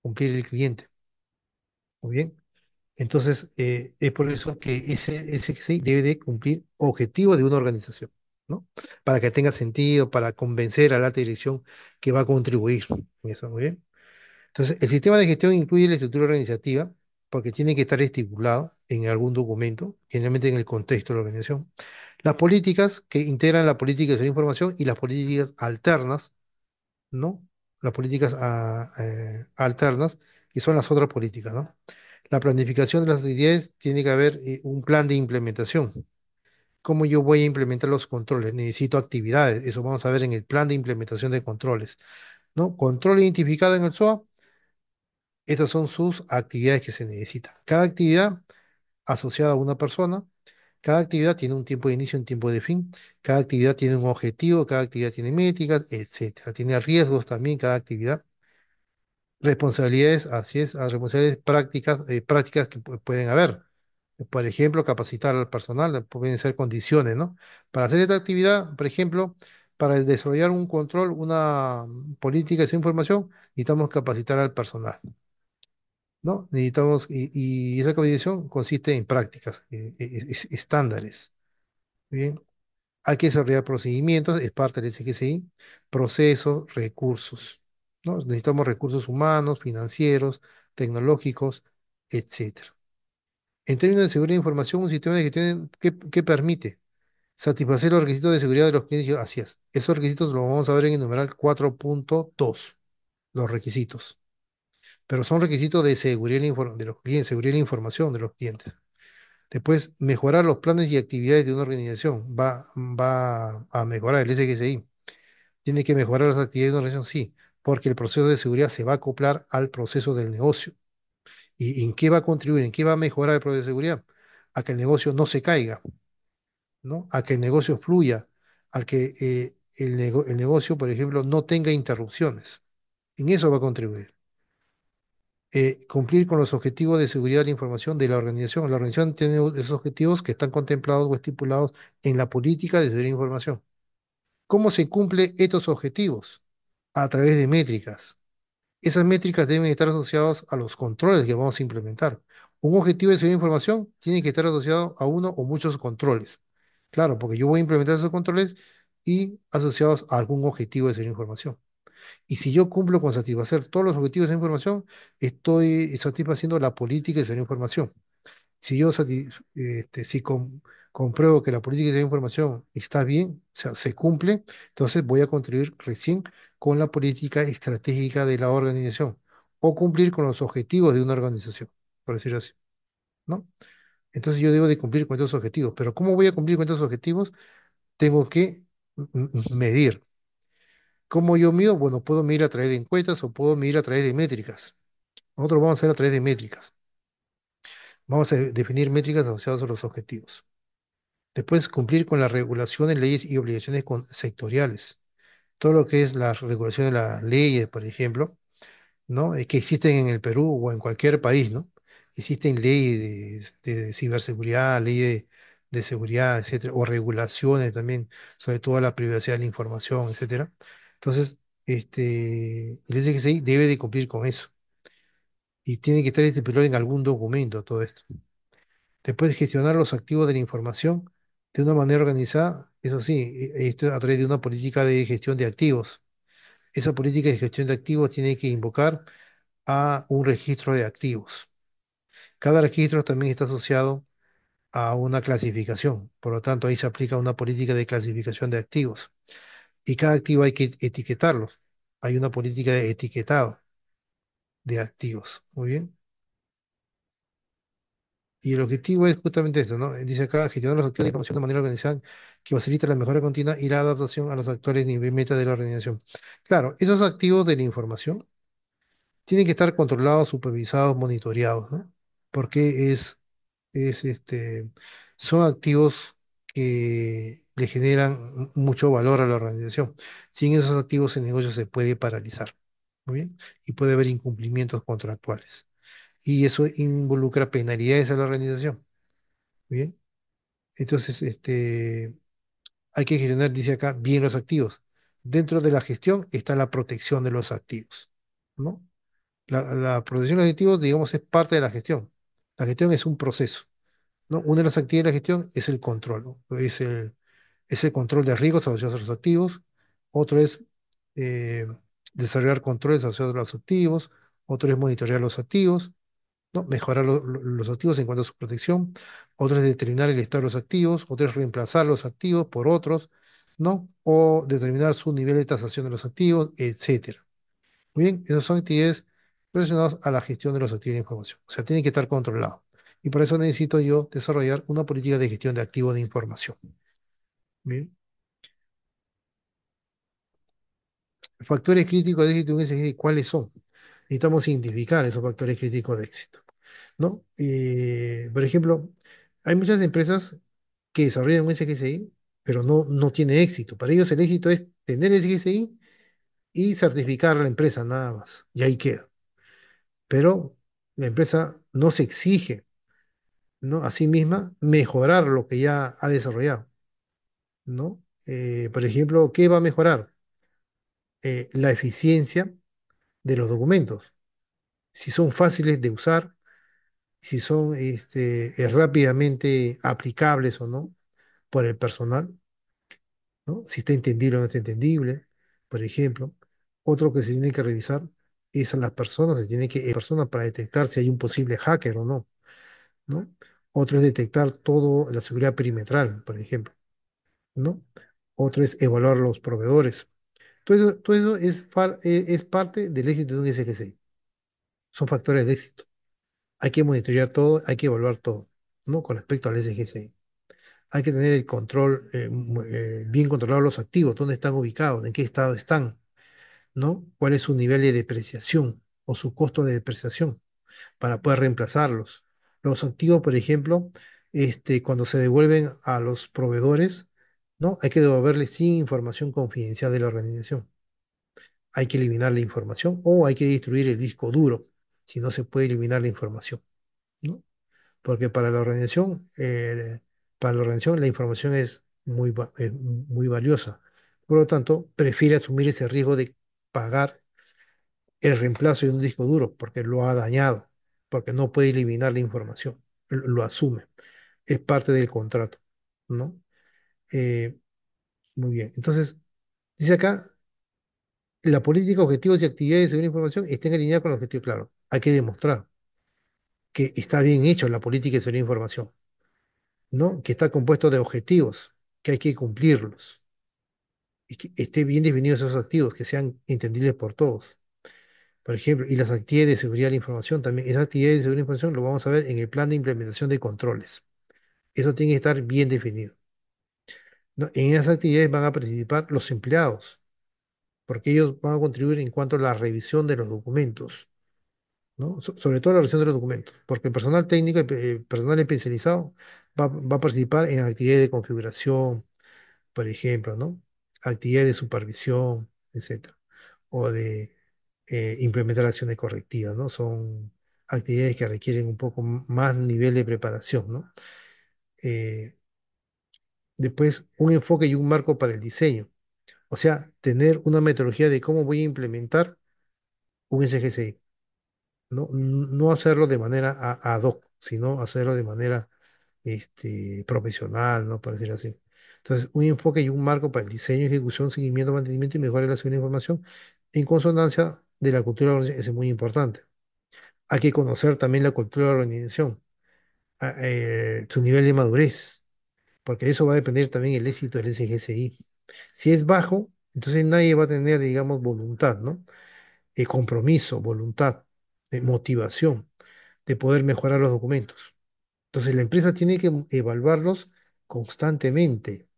cumplir el cliente. Muy bien. Entonces, es por eso que ese sí debe de cumplir objetivos de una organización, ¿no? Para que tenga sentido, para convencer a la alta dirección que va a contribuir en eso, muy bien. Entonces, el sistema de gestión incluye la estructura organizativa, porque tiene que estar estipulado en algún documento, generalmente en el contexto de la organización. Las políticas que integran la política de información y las políticas alternas, ¿no? Las políticas alternas, que son las otras políticas, ¿no? La planificación de las actividades tiene que haber un plan de implementación. ¿Cómo yo voy a implementar los controles? Necesito actividades. Eso vamos a ver en el plan de implementación de controles, ¿no? Control identificado en el SOA. Estas son sus actividades que se necesitan. Cada actividad asociada a una persona, cada actividad tiene un tiempo de inicio y un tiempo de fin. Cada actividad tiene un objetivo, cada actividad tiene métricas, etcétera. Tiene riesgos también cada actividad. Responsabilidades, así es, a responsabilidades prácticas, prácticas que pueden haber. Por ejemplo, capacitar al personal, pueden ser condiciones, ¿no? Para hacer esta actividad, por ejemplo, para desarrollar un control, una política de información, necesitamos capacitar al personal, ¿no? Necesitamos, y esa capacitación consiste en prácticas, estándares, ¿bien? Hay que desarrollar procedimientos, es parte del SGCI, procesos, recursos, ¿no? Necesitamos recursos humanos, financieros, tecnológicos, etcétera. En términos de seguridad de información, un sistema de gestión que permite satisfacer los requisitos de seguridad de los clientes. Así es. Esos requisitos los vamos a ver en el numeral 4.2, los requisitos. Pero son requisitos de seguridad de los clientes, seguridad de la información de los clientes. Después, mejorar los planes y actividades de una organización. Va a mejorar el SGCI. Tiene que mejorar las actividades de una organización, sí, porque el proceso de seguridad se va a acoplar al proceso del negocio. ¿Y en qué va a contribuir? ¿En qué va a mejorar el proceso de seguridad? A que el negocio no se caiga, ¿no? A que el negocio fluya, a que el negocio, por ejemplo, no tenga interrupciones. En eso va a contribuir. Cumplir con los objetivos de seguridad de la información de la organización. La organización tiene esos objetivos que están contemplados o estipulados en la política de seguridad de la información. ¿Cómo se cumplen estos objetivos? A través de métricas. Esas métricas deben estar asociadas a los controles que vamos a implementar. Un objetivo de seguridad de información tiene que estar asociado a uno o muchos controles. Claro, porque yo voy a implementar esos controles y asociados a algún objetivo de seguridad de información. Y si yo cumplo con satisfacer todos los objetivos de información, estoy satisfaciendo la política de seguridad de información. Si yo si compruebo que la política de información está bien, o sea, se cumple, entonces voy a contribuir recién con la política estratégica de la organización o cumplir con los objetivos de una organización, por decirlo así, ¿no? Entonces yo debo de cumplir con estos objetivos, pero ¿cómo voy a cumplir con estos objetivos? Tengo que medir. ¿Cómo yo mido? Bueno, puedo medir a través de encuestas o puedo medir a través de métricas. Nosotros vamos a hacer a través de métricas. Vamos a definir métricas asociadas a los objetivos. Después, cumplir con las regulaciones, leyes y obligaciones sectoriales. Todo lo que es la regulación de las leyes, por ejemplo, ¿no? Que existen en el Perú o en cualquier país, ¿no? Existen leyes de ciberseguridad, leyes de seguridad, etcétera, o regulaciones también, sobre todo la privacidad de la información, etcétera. Entonces, el SGCI debe de cumplir con eso y tiene que estar estipulado en algún documento todo esto. Después, gestionar los activos de la información de una manera organizada, eso sí, esto a través de una política de gestión de activos. Esa política de gestión de activos tiene que invocar a un registro de activos. Cada registro también está asociado a una clasificación, por lo tanto ahí se aplica una política de clasificación de activos y cada activo hay que etiquetarlo. Hay una política de etiquetado de activos. Muy bien. Y el objetivo es justamente esto, ¿no? Dice acá, gestionar los activos de información de manera organizada que facilita la mejora continua y la adaptación a los actuales niveles meta de la organización. Claro, esos activos de la información tienen que estar controlados, supervisados, monitoreados, ¿no? Porque son activos que le generan mucho valor a la organización. Sin esos activos el negocio se puede paralizar, ¿muy bien? Y puede haber incumplimientos contractuales. Y eso involucra penalidades a la organización, ¿muy bien? Entonces, hay que gestionar, dice acá, bien los activos. Dentro de la gestión está la protección de los activos, ¿no? La protección de los activos, digamos, es parte de la gestión. La gestión es un proceso, ¿no? Una de las actividades de la gestión es el control, ¿no? Es el control de riesgos asociados a los activos. Otro es eh, desarrollar controles asociados a los activos. Otro es monitorear los activos, ¿no? Mejorar los activos en cuanto a su protección. Otro es determinar el estado de los activos. Otro es reemplazar los activos por otros, ¿no? O determinar su nivel de tasación de los activos, etcétera. Muy bien, esas son actividades relacionadas a la gestión de los activos de la información. O sea, tienen que estar controlados. Y por eso necesito yo desarrollar una política de gestión de activos de información. Bien. Factores críticos de éxito en un SGI, ¿cuáles son? Necesitamos identificar esos factores críticos de éxito, ¿no? Por ejemplo, hay muchas empresas que desarrollan un SGCI, pero no tiene éxito. Para ellos el éxito es tener el SGCI y certificar a la empresa nada más. Y ahí queda. Pero la empresa no se exige, ¿no? A sí misma mejorar lo que ya ha desarrollado, ¿no? Por ejemplo, ¿qué va a mejorar? La eficiencia de los documentos, si son fáciles de usar, si son rápidamente aplicables o no por el personal, ¿no? Si está entendible o no está entendible, por ejemplo. Otro que se tiene que revisar es a las personas, se tiene que personas para detectar si hay un posible hacker o no, ¿no? Otro es detectar todo la seguridad perimetral, por ejemplo, ¿no? Otro es evaluar los proveedores. Todo eso es parte del éxito de un SGC. Son factores de éxito. Hay que monitorear todo, hay que evaluar todo, ¿no? Con respecto al SGCI. Hay que tener el control, bien controlados los activos, dónde están ubicados, en qué estado están, ¿no? ¿Cuál es su nivel de depreciación o su costo de depreciación para poder reemplazarlos? Los activos, por ejemplo, cuando se devuelven a los proveedores, ¿no? Hay que devolverles sin información confidencial de la organización. Hay que eliminar la información o hay que destruir el disco duro si no se puede eliminar la información, ¿no? Porque para la organización la información es muy valiosa. Por lo tanto, prefiere asumir ese riesgo de pagar el reemplazo de un disco duro porque lo ha dañado, porque no puede eliminar la información, lo asume, es parte del contrato, ¿no? Eh, Muy bien, entonces, dice acá, la política, objetivos y actividades de seguridad de información estén alineadas con los objetivos claros. Hay que demostrar que está bien hecho la política de seguridad de información, ¿no? Que está compuesto de objetivos, que hay que cumplirlos, y que esté bien definidos esos activos, que sean entendibles por todos. Por ejemplo, y las actividades de seguridad de la información también. Esas actividades de seguridad de la información lo vamos a ver en el plan de implementación de controles. Eso tiene que estar bien definido, ¿no? En esas actividades van a participar los empleados, porque ellos van a contribuir en cuanto a la revisión de los documentos, ¿no? Sobre todo la revisión de los documentos, porque el personal técnico, el personal especializado va a participar en actividades de configuración, por ejemplo, ¿no? Actividades de supervisión, etcétera, o de implementar acciones correctivas, ¿no? Son actividades que requieren un poco más nivel de preparación, ¿no? Eh, Después, un enfoque y un marco para el diseño, o sea, tener una metodología de cómo voy a implementar un SGCI, ¿no? No hacerlo de manera ad hoc, sino hacerlo de manera profesional, ¿no? Por decir así. Entonces, un enfoque y un marco para el diseño, ejecución, seguimiento, mantenimiento y mejora de la seguridad de información en consonancia de la cultura de la organización. Eso es muy importante. Hay que conocer también la cultura de la organización, su nivel de madurez, porque de eso va a depender también el éxito del SGCI. Si es bajo, entonces nadie va a tener, digamos, voluntad, ¿no? Compromiso, voluntad, motivación de poder mejorar los documentos. Entonces la empresa tiene que evaluarlos constantemente,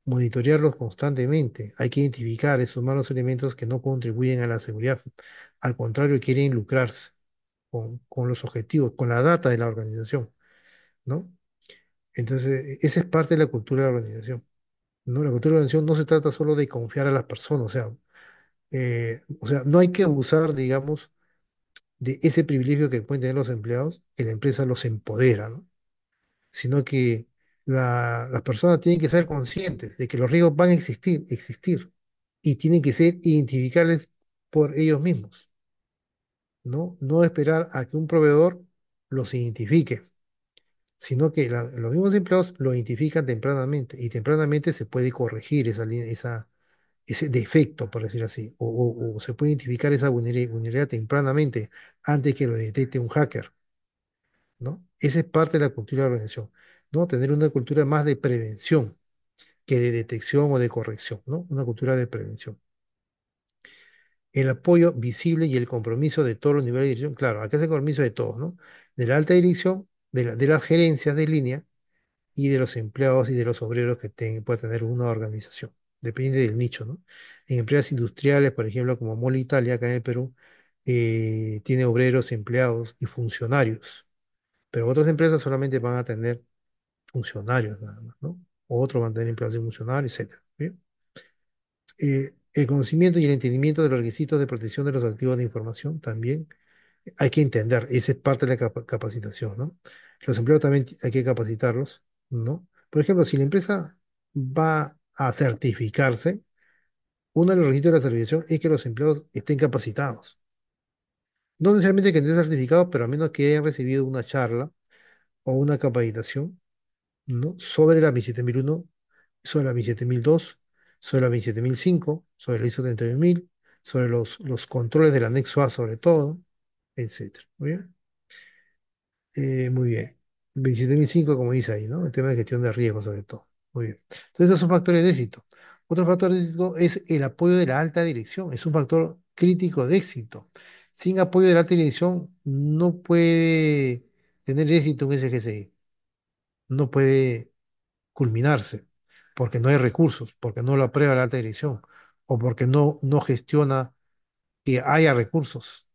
monitorearlos constantemente. Hay que identificar esos malos elementos que no contribuyen a la seguridad. Al contrario, quieren lucrarse con los objetivos, con la data de la organización, ¿no? Entonces, esa es parte de la cultura de la organización, ¿no? La cultura de la organización no se trata solo de confiar a las personas, o sea, no hay que abusar, digamos, de ese privilegio que pueden tener los empleados, que la empresa los empodera, ¿no? Sino que las personas tienen que ser conscientes de que los riesgos van a existir, y tienen que ser identificables por ellos mismos, ¿no? No esperar a que un proveedor los identifique, sino que los mismos empleados lo identifican tempranamente y tempranamente se puede corregir ese defecto, por decir así, o se puede identificar esa vulnerabilidad tempranamente antes que lo detecte un hacker, ¿no? Esa es parte de la cultura de la organización, ¿no? Tener una cultura más de prevención que de detección o de corrección, ¿no? Una cultura de prevención. El apoyo visible y el compromiso de todos los niveles de dirección, claro, acá es el compromiso de todos, ¿no? De la alta dirección, de las gerencias de línea y de los empleados y de los obreros que pueda tener una organización. Depende del nicho, ¿no? En empresas industriales, por ejemplo, como Mol Italia, acá en el Perú, tiene obreros, empleados y funcionarios, pero otras empresas solamente van a tener funcionarios nada más, ¿no? Otros van a tener empleados y funcionarios, etcétera. ¿Bien? El conocimiento y el entendimiento de los requisitos de protección de los activos de información también hay que entender, esa es parte de la capacitación, ¿no? Los empleados también hay que capacitarlos, ¿no? Por ejemplo, si la empresa va a certificarse, uno de los requisitos de la certificación es que los empleados estén capacitados. No necesariamente que estén certificados, pero al menos que hayan recibido una charla o una capacitación, ¿no? Sobre la 27001, sobre la 27002, sobre la 27005, sobre la ISO 31000, sobre los controles del anexo A sobre todo, etcétera. ¿Muy bien? Muy bien. 27005 como dice ahí, ¿no? El tema de gestión de riesgo, sobre todo. Muy bien. Entonces, esos son factores de éxito. Otro factor de éxito es el apoyo de la alta dirección. Es un factor crítico de éxito. Sin apoyo de la alta dirección, no puede tener éxito un SGCI. No puede culminarse, porque no hay recursos, porque no lo aprueba la alta dirección, o porque no gestiona que haya recursos,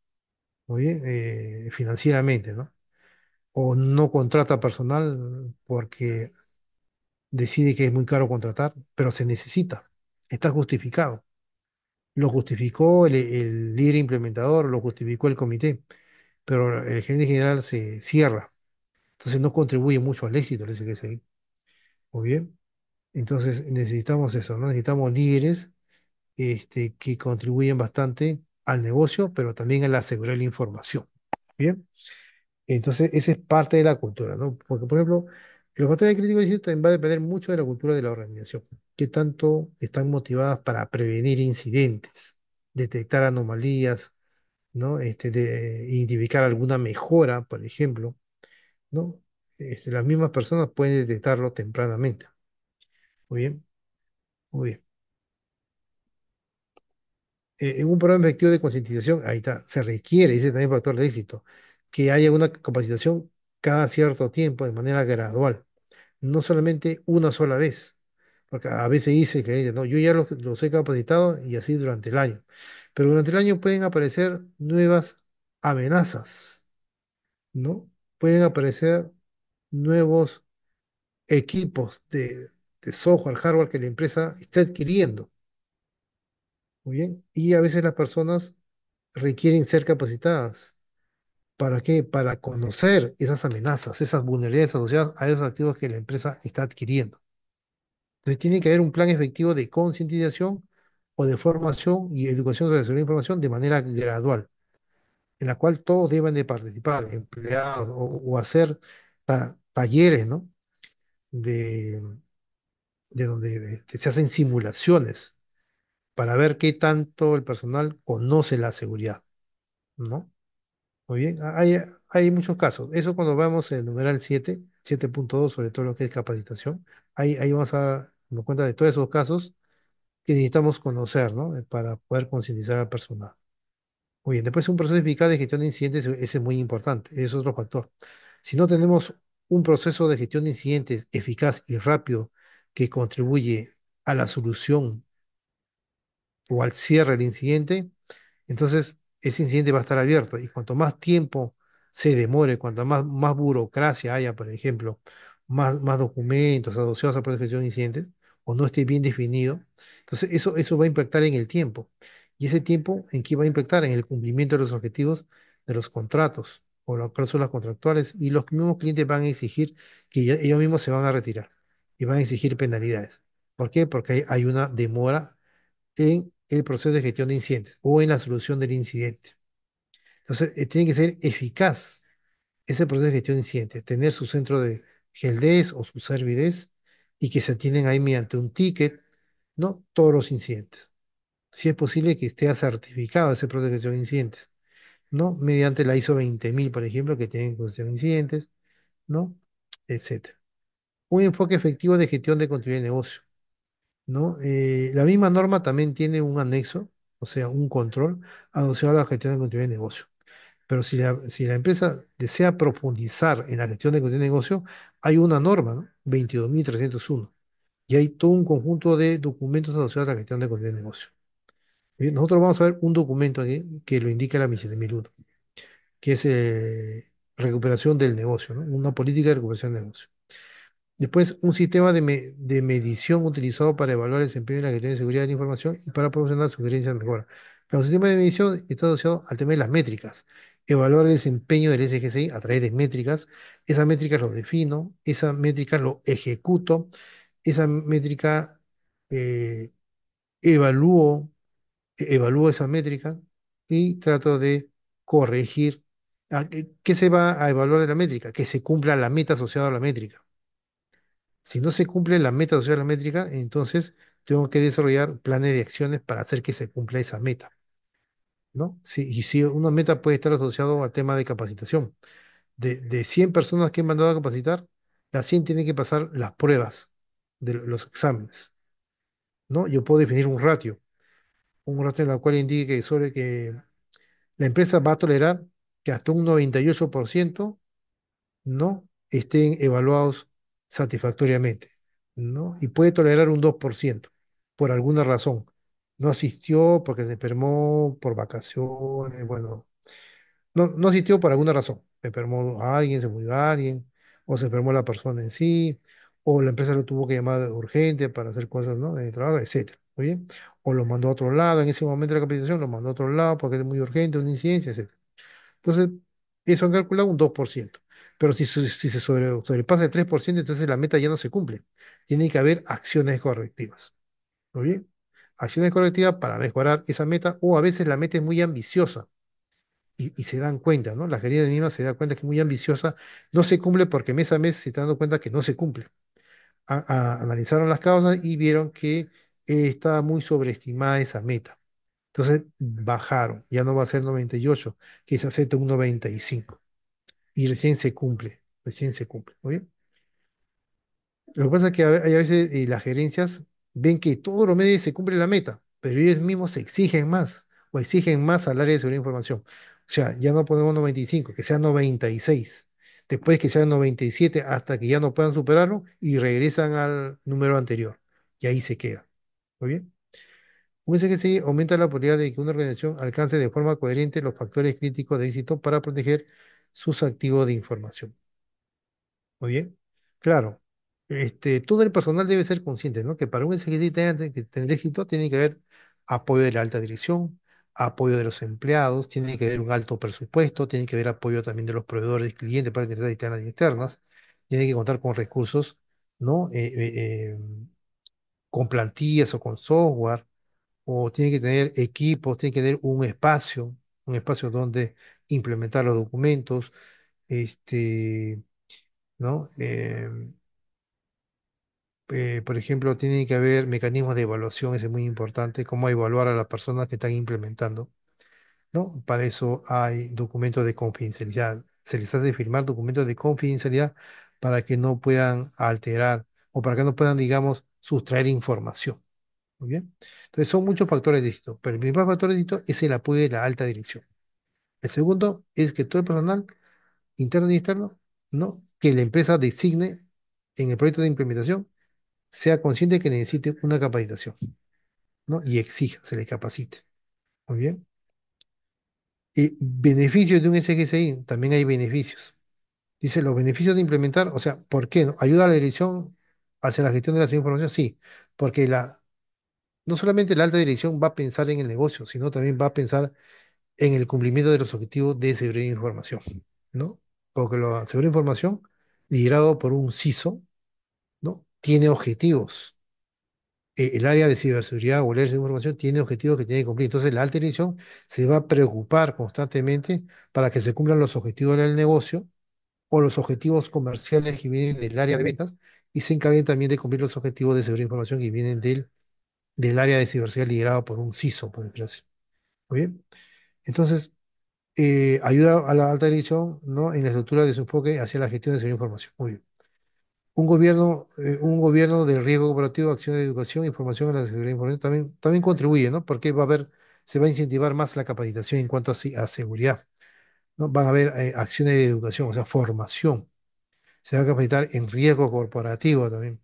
muy bien, financieramente, ¿no? O no contrata personal porque decide que es muy caro contratar, pero se necesita, está justificado. Lo justificó el líder implementador, lo justificó el comité, pero el gerente general se cierra, entonces no contribuye mucho al éxito del SGSI. Muy bien, entonces necesitamos eso, ¿no? Necesitamos líderes que contribuyen bastante al negocio, pero también a la seguridad de la información. Bien. Entonces, esa es parte de la cultura, ¿no? Porque, por ejemplo, los factores de crítico de éxito también va a depender mucho de la cultura de la organización. ¿Qué tanto están motivadas para prevenir incidentes, detectar anomalías, ¿no? De identificar alguna mejora, por ejemplo, ¿no? Las mismas personas pueden detectarlo tempranamente. Muy bien, muy bien. En un programa efectivo de concientización, ahí está, se requiere, ese también factor de éxito, que haya una capacitación cada cierto tiempo de manera gradual, no solamente una sola vez, porque a veces dice el gerente, no, yo ya los he capacitado y así durante el año, pero durante el año pueden aparecer nuevas amenazas, ¿no? Pueden aparecer nuevos equipos de software, hardware que la empresa está adquiriendo, muy bien, y a veces las personas requieren ser capacitadas. ¿Para qué? Para conocer esas amenazas, esas vulnerabilidades asociadas a esos activos que la empresa está adquiriendo. Entonces tiene que haber un plan efectivo de concientización o de formación y educación sobre la seguridad de información de manera gradual, en la cual todos deben de participar, empleados o hacer talleres, ¿no? De, de donde se hacen simulaciones para ver qué tanto el personal conoce la seguridad, ¿no? Muy bien, hay muchos casos. Eso cuando vamos en el numeral 7.2 sobre todo lo que es capacitación, ahí vamos a darnos cuenta de todos esos casos que necesitamos conocer, ¿no? Para poder concientizar al personal. Muy bien, después un proceso eficaz de gestión de incidentes, ese es muy importante, es otro factor. Si no tenemos un proceso de gestión de incidentes eficaz y rápido que contribuye a la solución o al cierre del incidente, entonces ese incidente va a estar abierto y cuanto más tiempo se demore, cuanto más burocracia haya, por ejemplo, más documentos asociados a protección de incidentes o no esté bien definido, entonces eso va a impactar en el tiempo. ¿Y ese tiempo en qué va a impactar? En el cumplimiento de los objetivos de los contratos o las cláusulas contractuales y los mismos clientes van a exigir que ellos mismos se van a retirar y van a exigir penalidades. ¿Por qué? Porque hay una demora en el proceso de gestión de incidentes o en la solución del incidente. Entonces, tiene que ser eficaz ese proceso de gestión de incidentes, tener su centro de helpdesk o su servidesk y que se atienden ahí mediante un ticket, ¿no? Todos los incidentes. Si es posible que esté certificado ese proceso de gestión de incidentes, ¿no? Mediante la ISO 20000, por ejemplo, que tienen gestión de incidentes, ¿no? Etcétera. Un enfoque efectivo de gestión de continuidad de negocio. ¿No? La misma norma también tiene un anexo, o sea, un control asociado a la gestión de continuidad de negocio. Pero si la empresa desea profundizar en la gestión de continuidad de negocio, hay una norma, ¿no? 22.301. Y hay todo un conjunto de documentos asociados a la gestión de continuidad de negocio. Bien, nosotros vamos a ver un documento aquí que lo indica la 27001, que es recuperación del negocio, ¿no? Una política de recuperación del negocio. Después, un sistema de medición utilizado para evaluar el desempeño de la gestión de seguridad de la información y para proporcionar sugerencias de mejora. Pero un sistema de medición está asociado al tema de las métricas. Evaluar el desempeño del SGCI a través de métricas. Esas métricas lo defino, esas métricas lo ejecuto, esa métrica eh, evalúo, evalúo esa métrica y trato de corregir. ¿Qué se va a evaluar de la métrica? Que se cumpla la meta asociada a la métrica. Si no se cumple la meta social la métrica, entonces tengo que desarrollar planes de acciones para hacer que se cumpla esa meta, ¿no? Y si una meta puede estar asociado al tema de capacitación. De 100 personas que he mandado a capacitar, las 100 tienen que pasar las pruebas de los exámenes, ¿no? Yo puedo definir un ratio en el cual indique que sobre que la empresa va a tolerar que hasta un 98% no estén evaluados satisfactoriamente, ¿no? Y puede tolerar un 2% por alguna razón. No asistió porque se enfermó por vacaciones, bueno, no asistió por alguna razón. Se enfermó a alguien, se murió a alguien, o se enfermó la persona en sí, o la empresa lo tuvo que llamar urgente para hacer cosas, ¿no? De trabajo, etcétera. Muy bien. O lo mandó a otro lado, en ese momento de la capacitación lo mandó a otro lado porque es muy urgente, una incidencia, etcétera. Entonces, eso han calculado un 2%. Pero si se sobrepasa el 3%, entonces la meta ya no se cumple. Tiene que haber acciones correctivas. ¿Muy bien? Acciones correctivas para mejorar esa meta, o a veces la meta es muy ambiciosa y se dan cuenta, ¿no? La gerencia de misma se da cuenta que es muy ambiciosa, no se cumple porque mes a mes se están dando cuenta que no se cumple. Analizaron las causas y vieron que estaba muy sobreestimada esa meta. Entonces bajaron, ya no va a ser 98, que se acepta un 95 y recién se cumple, ¿muy bien? Lo que pasa es que hay a veces las gerencias ven que todos los meses se cumple la meta, pero ellos mismos se exigen más. o exigen más al área de seguridad de información. O sea, ya no ponemos 95, que sea 96. Después que sea 97 hasta que ya no puedan superarlo y regresan al número anterior. Y ahí se queda. ¿Muy bien? Un SGCI aumenta la probabilidad de que una organización alcance de forma coherente los factores críticos de éxito para proteger sus activos de información. Muy bien. Claro. Todo el personal debe ser consciente, ¿no? Que para un SGCI tenga que tener éxito, tiene que haber apoyo de la alta dirección, apoyo de los empleados, tiene que haber un alto presupuesto, tiene que haber apoyo también de los proveedores, clientes para intereses internas y externas, tiene que contar con recursos, ¿no? Con plantillas o con software, o tiene que tener equipos, tiene que tener un espacio donde implementar los documentos, este, ¿no? Por ejemplo, tiene que haber mecanismos de evaluación, eso es muy importante, cómo evaluar a las personas que están implementando, ¿no? Para eso hay documentos de confidencialidad. Se les hace firmar documentos de confidencialidad para que no puedan alterar o para que no puedan, digamos, sustraer información. Muy bien. Entonces, son muchos factores de éxito, pero el principal factor de éxito es el apoyo de la alta dirección. El segundo es que todo el personal, interno y externo, ¿no? Que la empresa designe en el proyecto de implementación sea consciente que necesite una capacitación, ¿no? Y exija, se le capacite. Muy bien. Y beneficios de un SGCI, también hay beneficios. Dice los beneficios de implementar, o sea, ¿por qué no? ¿Ayuda a la dirección hacia la gestión de la información? Sí, porque no solamente la alta dirección va a pensar en el negocio, sino también va a pensar en el cumplimiento de los objetivos de seguridad de información, ¿no? Porque la seguridad de información, liderado por un CISO, ¿no? Tiene objetivos. El área de ciberseguridad o el área de información tiene objetivos que tiene que cumplir. Entonces, la alta dirección se va a preocupar constantemente para que se cumplan los objetivos del negocio o los objetivos comerciales que vienen del área de ventas y se encarguen también de cumplir los objetivos de seguridad de información que vienen del área de ciberseguridad liderado por un CISO, por decirlo así. Muy bien. Entonces, ayuda a la alta dirección, ¿no? En la estructura de su enfoque hacia la gestión de seguridad de información. Muy bien. Un gobierno del riesgo cooperativo, acción de educación, información a la seguridad de información también contribuye, ¿no? Porque se va a incentivar más la capacitación en cuanto a seguridad, ¿no? Van a haber acciones de educación, o sea, formación. Se va a capacitar en riesgo corporativo también.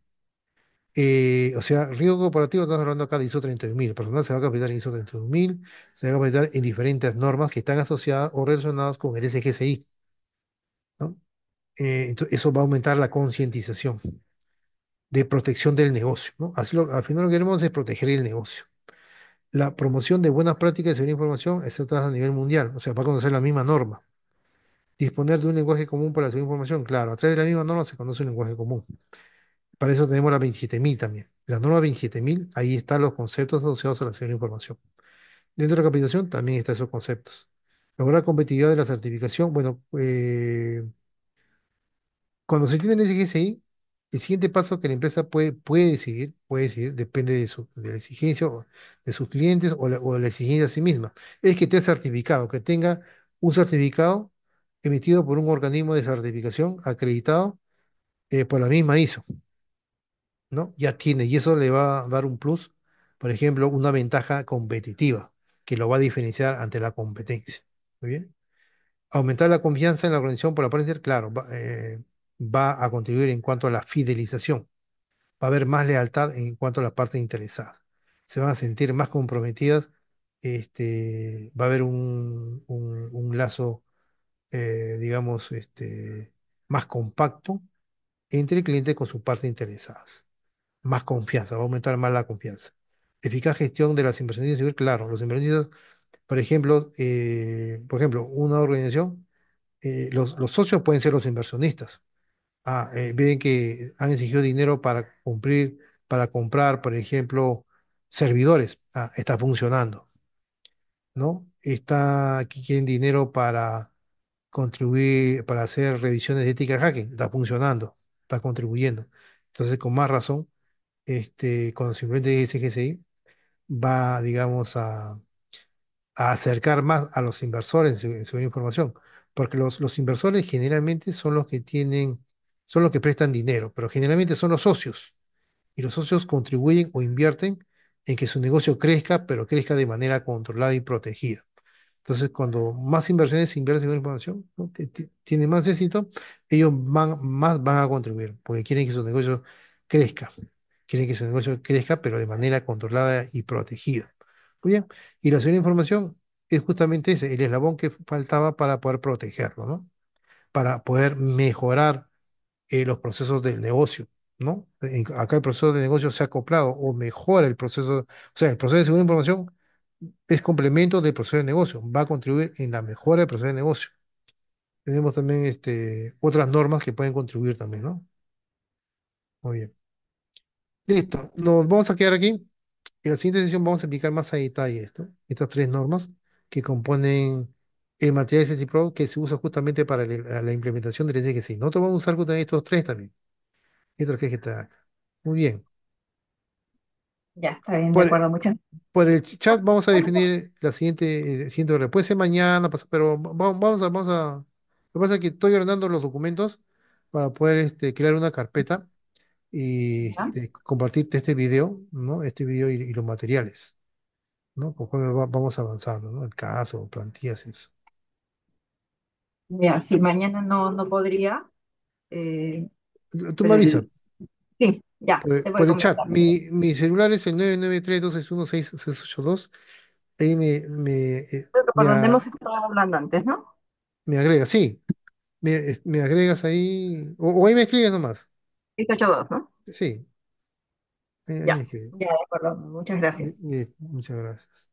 O sea, riesgo corporativo, estamos hablando acá de ISO 31000. El personal se va a capacitar en ISO 31000, se va a capacitar en diferentes normas que están asociadas o relacionadas con el SGSI, ¿no? Entonces, eso va a aumentar la concientización de protección del negocio, ¿no? Al final lo que queremos es proteger el negocio. La promoción de buenas prácticas de seguridad de información, eso está a nivel mundial, o sea, va a conocer la misma norma. Disponer de un lenguaje común para la seguridad de información, claro, a través de la misma norma se conoce un lenguaje común. Para eso tenemos la 27000 también. La norma 27000, ahí están los conceptos asociados a la seguridad de información. Dentro de la capacitación también están esos conceptos. Lograr competitividad de la certificación, bueno, cuando se tiene el SGSI, el siguiente paso que la empresa puede decidir, depende de la exigencia de sus clientes o la exigencia a sí misma, es que esté certificado, que tenga un certificado emitido por un organismo de certificación acreditado por la misma ISO, ¿no? Ya tiene, y eso le va a dar un plus, por ejemplo, una ventaja competitiva, que lo va a diferenciar ante la competencia. ¿Muy bien? Aumentar la confianza en la organización por la parte, claro, va a contribuir en cuanto a la fidelización. Va a haber más lealtad en cuanto a las partes interesadas. Se van a sentir más comprometidas. Va a haber un lazo, digamos, más compacto entre el cliente con sus partes interesadas. Más confianza, va a aumentar más la confianza. Eficaz gestión de las inversiones civil, claro, los inversionistas, por ejemplo, una organización, los socios pueden ser los inversionistas. Ven que han exigido dinero para comprar, por ejemplo, servidores. Está funcionando, ¿no? Aquí quieren dinero para contribuir, para hacer revisiones de ética de hacking. Está funcionando, está contribuyendo. Entonces, con más razón, cuando se implemente ese GSI, va, digamos, a acercar más a los inversores en su información, porque los inversores generalmente son los que prestan dinero, pero generalmente son los socios, y los socios contribuyen o invierten en que su negocio crezca, pero crezca de manera controlada y protegida. Entonces, cuando más inversiones se invierten en información, ¿no? Tiene más éxito, ellos más van a contribuir, porque quieren que su negocio crezca. Quieren que su negocio crezca, pero de manera controlada y protegida. Muy bien. Y la seguridad de información es justamente ese, el eslabón que faltaba para poder protegerlo, ¿no? Para poder mejorar los procesos del negocio, ¿no? Acá el proceso de negocio se ha acoplado o mejora el proceso, o sea, el proceso de seguridad de información es complemento del proceso de negocio, va a contribuir en la mejora del proceso de negocio. Tenemos también otras normas que pueden contribuir también, ¿no? Muy bien. Listo, nos vamos a quedar aquí. En la siguiente sesión vamos a explicar más a detalle esto, estas tres normas que componen el material ST Pro que se usa justamente para la implementación del SDG6. Nosotros vamos a usar justamente estos tres también, estos que está acá. Muy bien. Ya, está bien, de Por, acuerdo, muchas por el chat vamos a gracias. definir la siguiente hora. Puede ser mañana, pero vamos a. Lo que pasa es que estoy ordenando los documentos para poder crear una carpeta y Ya, compartirte este video, ¿no? Este video y los materiales, ¿no? Conforme vamos avanzando, ¿no? El caso, plantillas, eso. ya, si mañana no podría, eh, Tú me pero avisas sí, ya, te voy por el chat. comentando. Mi celular es el 993-261-682. Ahí Creo que por donde hemos estado hablando antes, ¿no? me agrega, sí. Me agregas ahí, o ahí me escribes nomás. 682, ¿no? Sí, ahí me Ya, escribes. ya, de acuerdo, muchas gracias. Muchas gracias.